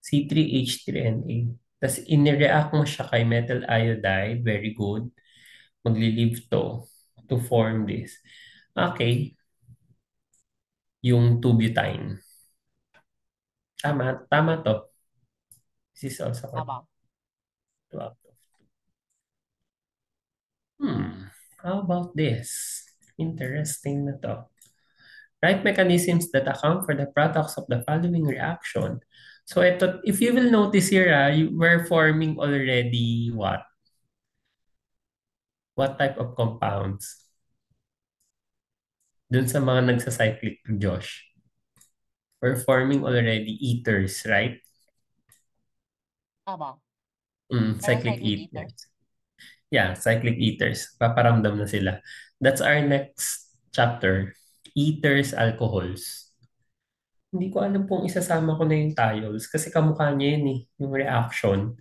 C3H3Na. Tapos, inireact mo siya kay metal iodide. Very good. Magli-leave to form this. Okay. Yung 2-butene. Tama, tama to. This is also correct. Tama. 12. How about this? Interesting na to. Write mechanisms that account for the products of the following reaction. So ito, if you will notice here, we're forming already what? What type of compounds? Dun sa mga nagsa-cyclic, Josh. We're forming already ethers, right? Tama. Pero Cyclic cyclic ether. ethers. Yeah, cyclic ethers. Paparamdam na sila. That's our next chapter. Ethers, alcohols. Hindi ko alam kung isasama ko na yung thiols kasi kamukha niya yun eh, yung reaction.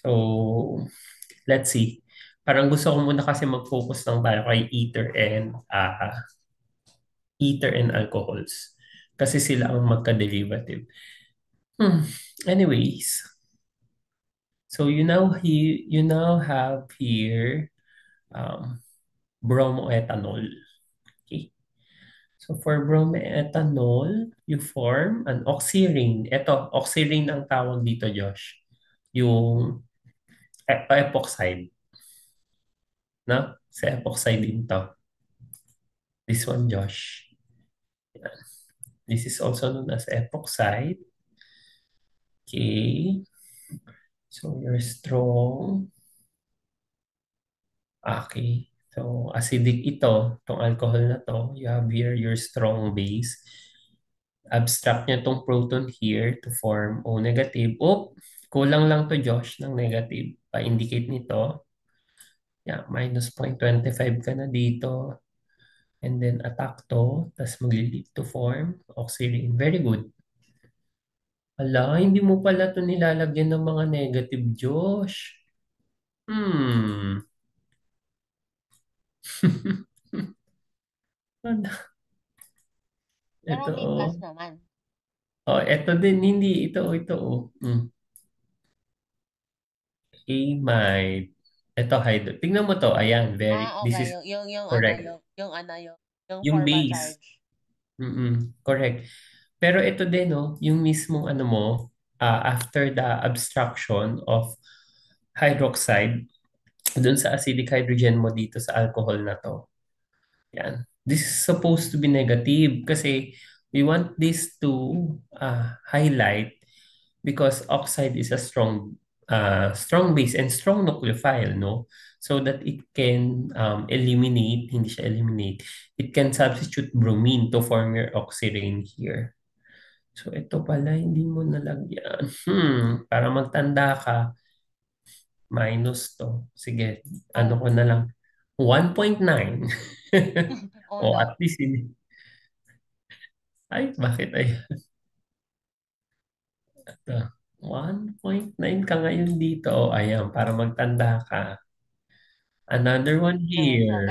So, let's see. Parang gusto ko muna kasi mag-focus lang tayo kay ether and alcohols. Kasi sila ang magka-derivative. Hmm. Anyways, so you now have here um, bromoethanol. Okay. So for bromoethanol, you form an oxyring. Ito, oxyring ang tawag dito, Josh. Yung epoxide. No? Sa epoxide din to. This one, Josh. This is also known as epoxide. Okay. So you're strong. Okay. So acidic ito, itong alcohol na to. You have here your strong base. Abstract niya itong proton here to form O negative. Oh, kulang lang to Josh ng negative. Pa-indicate nito. Yeah, minus 0.25 ka na dito. And then attack to. Tapos magli-lead to form oxygen. Very good. Ala, hindi mo pala ito nilalagyan ng mga negative, Josh. Hmm. Ano? Pero Ito, may plus oh. naman. Oh, ito din, hindi. Ito, oh. Amide. Ito, hydro. Tingnan mo to. Ayan, very, this Okay. is Yung ano, correct. yung Yung formal base. charge. Correct. Pero ito din, no, yung mismong ano mo, after the abstraction of hydroxide, dun sa acidic hydrogen mo dito sa alcohol na to. Yan. This is supposed to be negative kasi we want this to highlight because oxide is a strong base and strong nucleophile, no? So that it can eliminate, hindi siya eliminate, it can substitute bromine to form your oxirane here. So ito pala, hindi mo nalagyan. Para magtanda ka, minus to. Sige, ano Oh. ko na lang. 1.9. Oh O no. at least, ay, bakit ay, ito. 1.9 ka ngayon dito. O, ayan, para magtanda ka. Another one Okay. So here.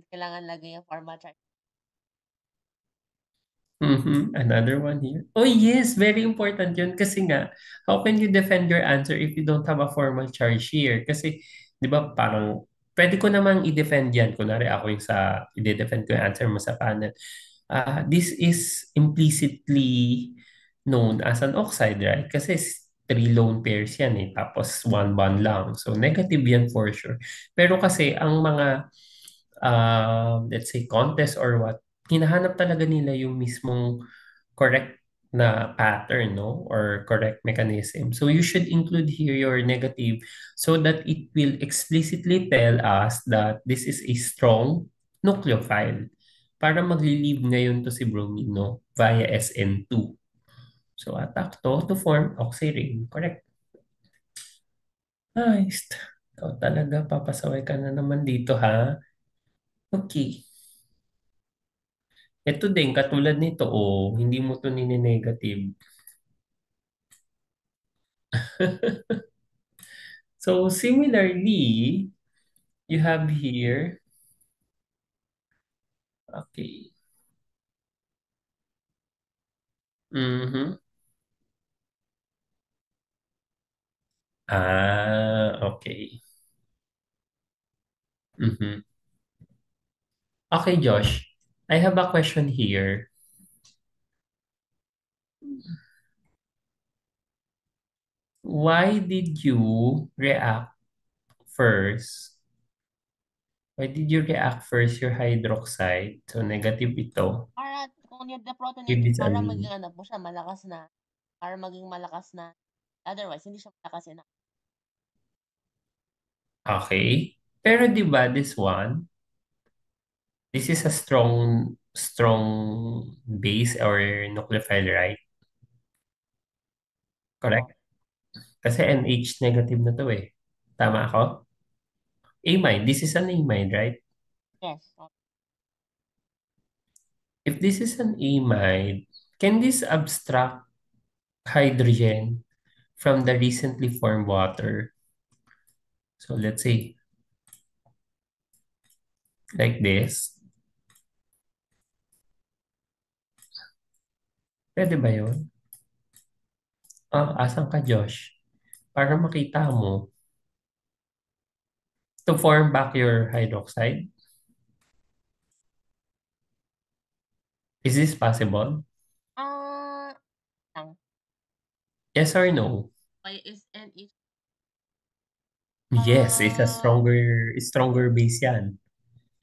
kailangan lagay yung formal charge. Another one here. Oh yes, very important yun. Kasi nga, how can you defend your answer if you don't have a formal charge here? Kasi, di ba, parang, pwede ko namang i-defend yan. Kunwari ako yung i-defend ko yung answer mo sa panel. This is implicitly known as an oxide, right? Kasi three lone pairs yan eh. Tapos one bond lang. So, negative yan for sure. Pero kasi, ang mga let's say contest or what, hinahanap talaga nila yung mismong correct na pattern, no? Or correct mechanism. So you should include here your negative so that it will explicitly tell us that this is a strong nucleophile. Para magli-leave ngayon to si bromine, no? Via SN2. So attack to form oxyring. Correct. Nice. Ikaw talaga, papasaway ka na naman dito, ha? Okay. Ito din, katulad nito, oh, hindi mo to nini-negative. So, similarly, You have here, okay. Mm-hmm. Okay. Mm-hmm. Okay, Josh. I have a question here. Why did you react first? Why did you react first your hydroxide? So negative ito. Para kung yung Give deprotonated, this para an maging ano po siya, malakas na. Para maging malakas na. Otherwise, hindi siya malakas enough. okay. Pero 'di ba this one, this is a strong base or nucleophile, right? Opo. Correct? Kasi NH negative na to eh. Tama ako? Amide, this is an amide, right? Yes. Opo. If this is an amide, can this abstract hydrogen from the recently formed water? So let's say like this. Pwede ba yun? Asan ka, Josh? Para makita mo. To form back your hydroxide. Is this possible? Ah, lang. Yes or no? Why is NH? Yes, it's a Ah, stronger base yan.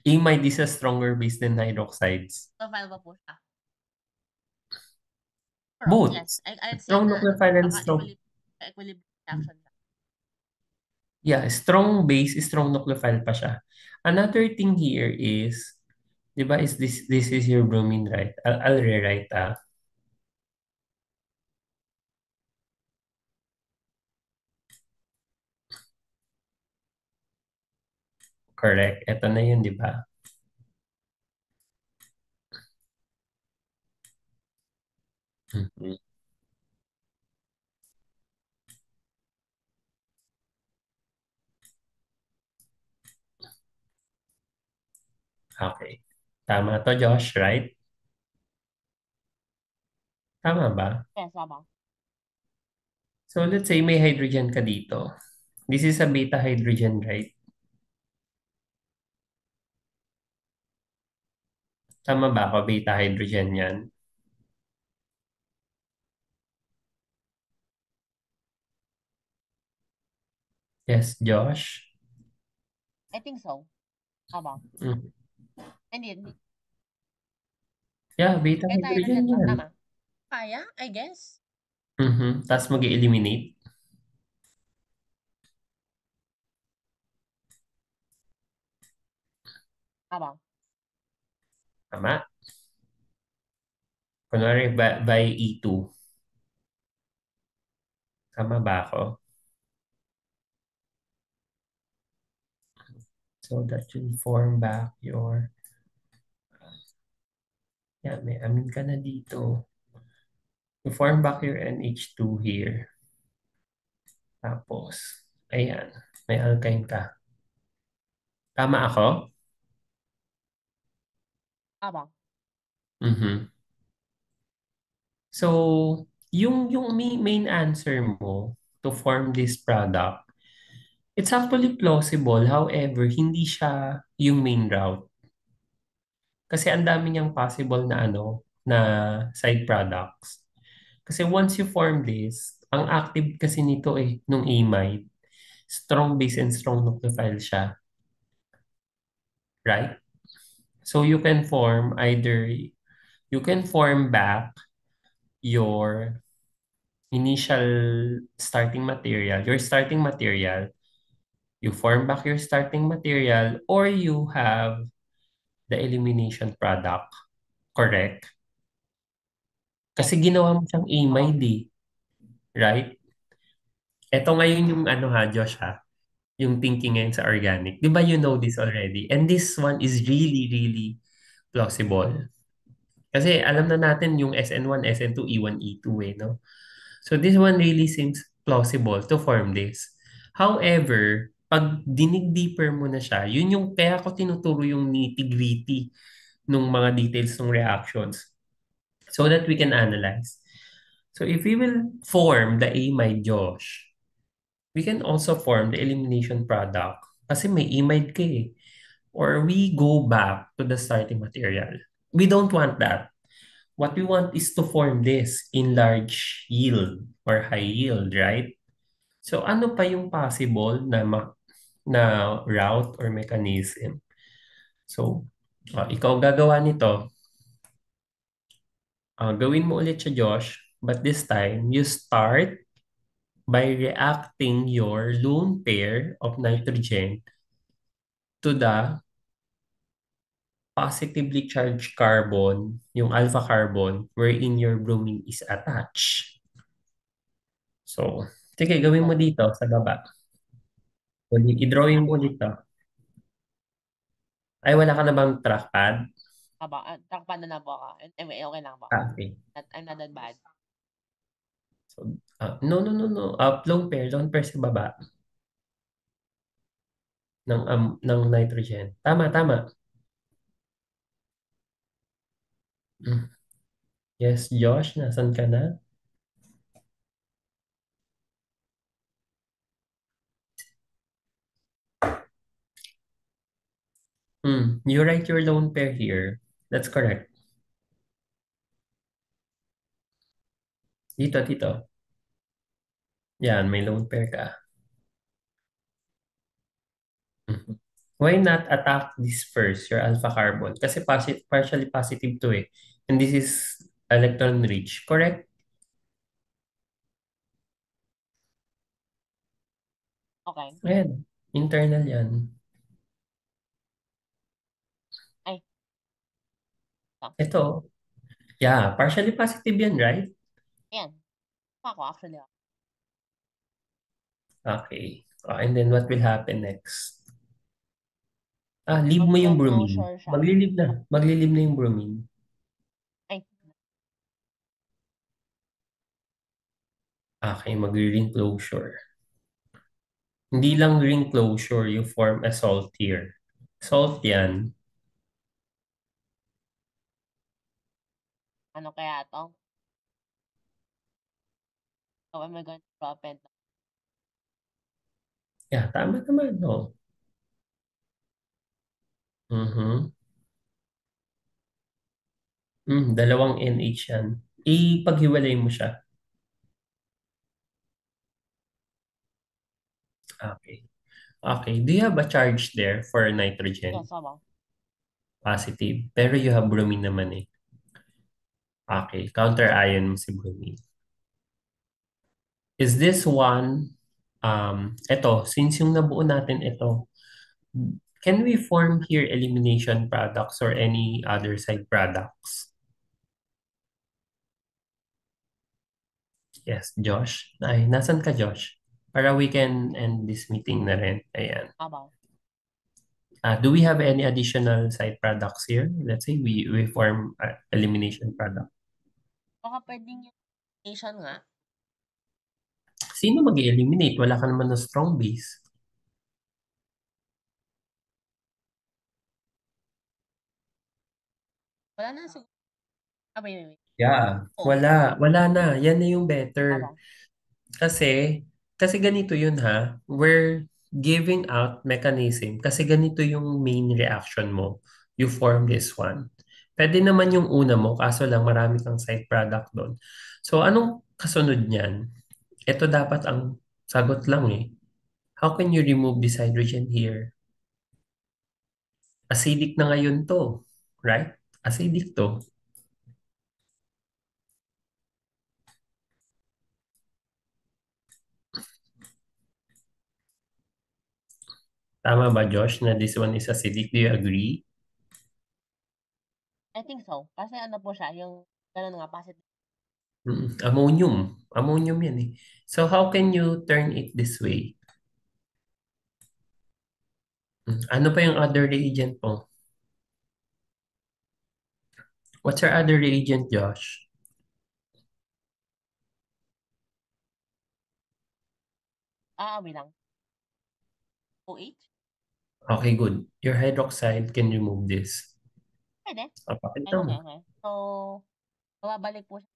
Amide is a stronger base than hydroxides. profile pa po siya. Pero, Both. yes, I'd say Strong na ano, nucleophile and baka strong. equilibrium reaction siya. Yeah, strong base, strong nucleophile pa siya. Another thing here is, di ba, is this is your bromine, right? I'll rewrite, correct. Ito na yun, di ba? Mhm. Okay. Tama to, Josh, right? Tama ba? Yes, tama. So let's say may hydrogen ka dito. This is a beta hydrogen, right? Tama ba ako? Beta hydrogen yan. Yes, Josh? I think so. Tama. Mm. Hindi. Yeah, beta Kaya tayo hydrogen nag-set up. yan. Tama. Kaya, I guess. Tapos mag-eliminate. Tama. Tama. Kunwari, by E2. Tama ba ako? So that should form back your... Yeah, may amin ka na dito. You form back your NH2 here. Tapos, ayan, may alkyne ka. Tama ako? Tama. Mhm. So, yung main answer mo to form this product, it's actually plausible. However, hindi siya yung main route. Kasi ang dami niyang possible na na side products. Kasi once you form this, ang active kasi nito nung amide, strong base and strong nucleophile siya, right? So you can form back your initial starting material, you form back your starting material, or you have the elimination product, correct? Yes. Kasi ginawa mo siyang Tama. amide, right? Ito ngayon yung Josh yung thinking ngayon sa organic. Di ba you know this already? And this one is really, really plausible. Kasi alam na natin yung SN1, SN2, E1, E2 no? So this one really seems plausible to form this. However, pag dinig deeper mo na siya, yun yung kaya ko tinuturo yung nitty-gritty ng mga details ng reactions so that we can analyze. So if we will form the amide, Josh, we can also form the elimination product kasi may amide ka eh. Or we go back to the starting material. We don't want that. What we want is to form this in large yield or high yield, right? So ano pa yung possible na na route or mechanism? So, ikaw gagawa nito. Gawin mo ulit siya, Josh. But this time, you start by reacting your lone pair of nitrogen to the positively charged carbon, yung alpha carbon, wherein your bromine is attached. So, sige, gawin mo Okay. dito sa baba. I-drawing mo dito. Ay, wala ka na bang trackpad? Takpan na lang po ako. Okay lang po. Okay. I'm not that bad. So, no, no, no, no. Lone pair sa baba ng nitrogen. Tama, tama. Mm. Yes, Josh, nasan ka na? You write your lone pair here. That's correct. Dito, dito. Yan, may lone pair ka. Mhm. Why not attack this first, your alpha carbon? Kasi partially positive to eh. And this is electron rich, correct? Okay. Ayan, internal yan. Ay, lang. Ito, yeah, partially positive yan, right? Ayan. Ako, actually. Okay. And then what will happen next? Leave mo yung bromine. Magko-closure siya. Maglilib na yung bromine. Ay, Okay, magre-ring closure. Hindi lang ring closure, you form a salt here. Salt yan. ano kaya to? So, am I going to drop it? Yeah, tama naman, no? Mhm. Dalawang NH yan. Ipaghiwalay mo siya. Okay. Okay. Do you have a charge there for nitrogen? Yes, aba. Positive. Pero you have bromine naman eh. Okay. Counter-ion mo si bromine. Is this one, ito, since yung nabuo natin ito, can we form here elimination products or any other side products? Yes, Josh. Ay, nasan ka, Josh? Para we can end this meeting na rin. Ayan. Aba. Do we have any additional side products here? Let's say we form elimination product. Baka pwedeng yung nation nga. Sino mag-eliminate? Wala ka naman na strong base. Wala na siguro. Wait. Yeah. Oh, Wala na. Yan na yung better. aba. Kasi, kasi ganito yun ha. We're giving out mechanism. Kasi ganito yung main reaction mo. You form this one. Pwede naman yung una mo, kaso lang marami kang side product doon. So, anong kasunod niyan? Ito dapat ang sagot lang eh. How can you remove this hydrogen here? Acidic na ngayon to. Right? Acidic to. Tama ba, Josh, na this one is acidic? Do you agree? I think so. Kasi ano po siya, yung ganun nga, positive. Ammonium. Ammonium yan eh. So how can you turn it this way? Ano pa yung other reagent mo? What's your other reagent, Josh? Wait lang. OH? Okay, good. Your hydroxide can remove this. Puwede? Papakita Okey, mo. okey, okey. So, mababalik po siya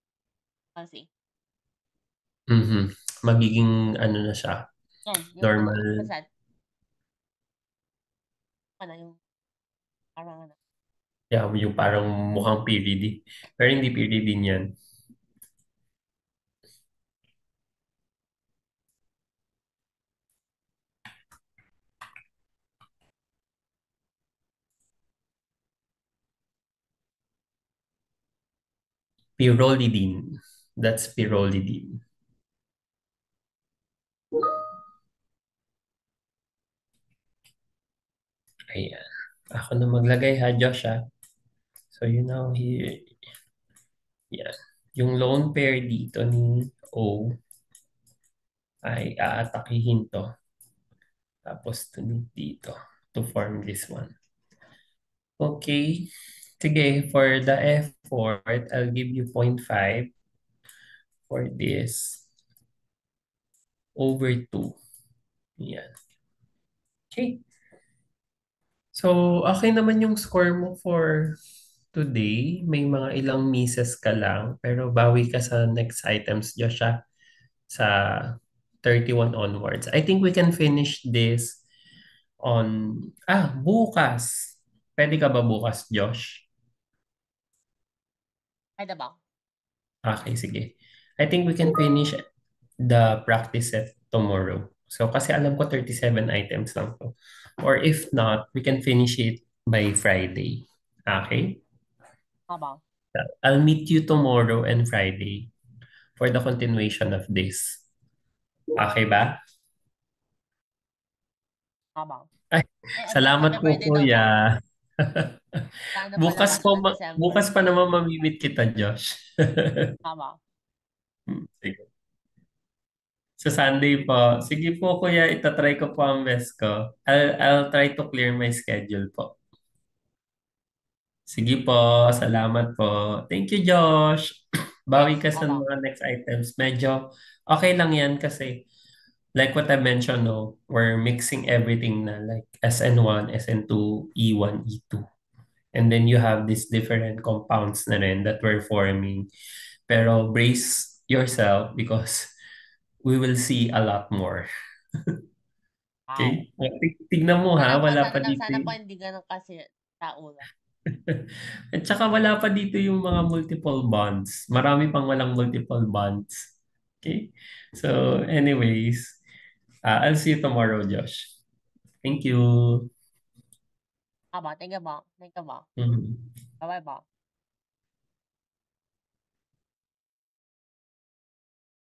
kasi Mhm. Magiging ano na siya, yan, yung ano, normal. what's that? Ano yung parang ano, Yeah, yung parang mukhang PVD. Pero hindi PVD yan. Pyrrolidine. That's pyrrolidine. Ayan. Ako na maglagay ha, Josh ha. So you know here, yan. Yung lone pair dito ni O ay aatakihin to. Tapos tunog dito to form this one. Okay. Sige, for the effort, I'll give you 0.5 for this over 2. Yan. Okay. So, okay naman yung score mo for today. May mga ilang misses ka lang, pero bawi ka sa next items, Joshua, sa 31 onwards. I think we can finish this on, bukas. Pwede ka ba bukas, Josh? puwede ba? Okay, sige. I think we can finish the practice set tomorrow. So, kasi alam ko 37 items lang to. Or if not, we can finish it by Friday. Okay? Opo, I'll meet you tomorrow and Friday for the continuation of this. Okay ba? opo. Ay, Happy salamat po, birthday daw po. kuya. Sa ano pa naman, sa December. Bukas pa naman mamimit kita, Josh. Opo, Sige. Sa Sunday po. Sige po, kuya, itatry ko po ang best ko. I'll try to clear my schedule po. Sige po, salamat po. Thank you, Josh. Bawi yes, ka sa opo. mga next items. Medyo okay lang yan kasi like what I mentioned, no, we're mixing everything na like SN1, SN2, E1, E2. And then you have these different compounds na rin that we're forming. Pero brace yourself because we will see a lot more. Wow. Okay? Tignan mo ha, wala pa dito Sana po hindi gano'n kasi taulan. At saka wala pa dito yung mga multiple bonds. Marami pang walang multiple bonds. Okay? So, anyways, I'll see you tomorrow, Josh. Thank you. Opo, thank you po. Thank you po. Mhm. Bye-bye po.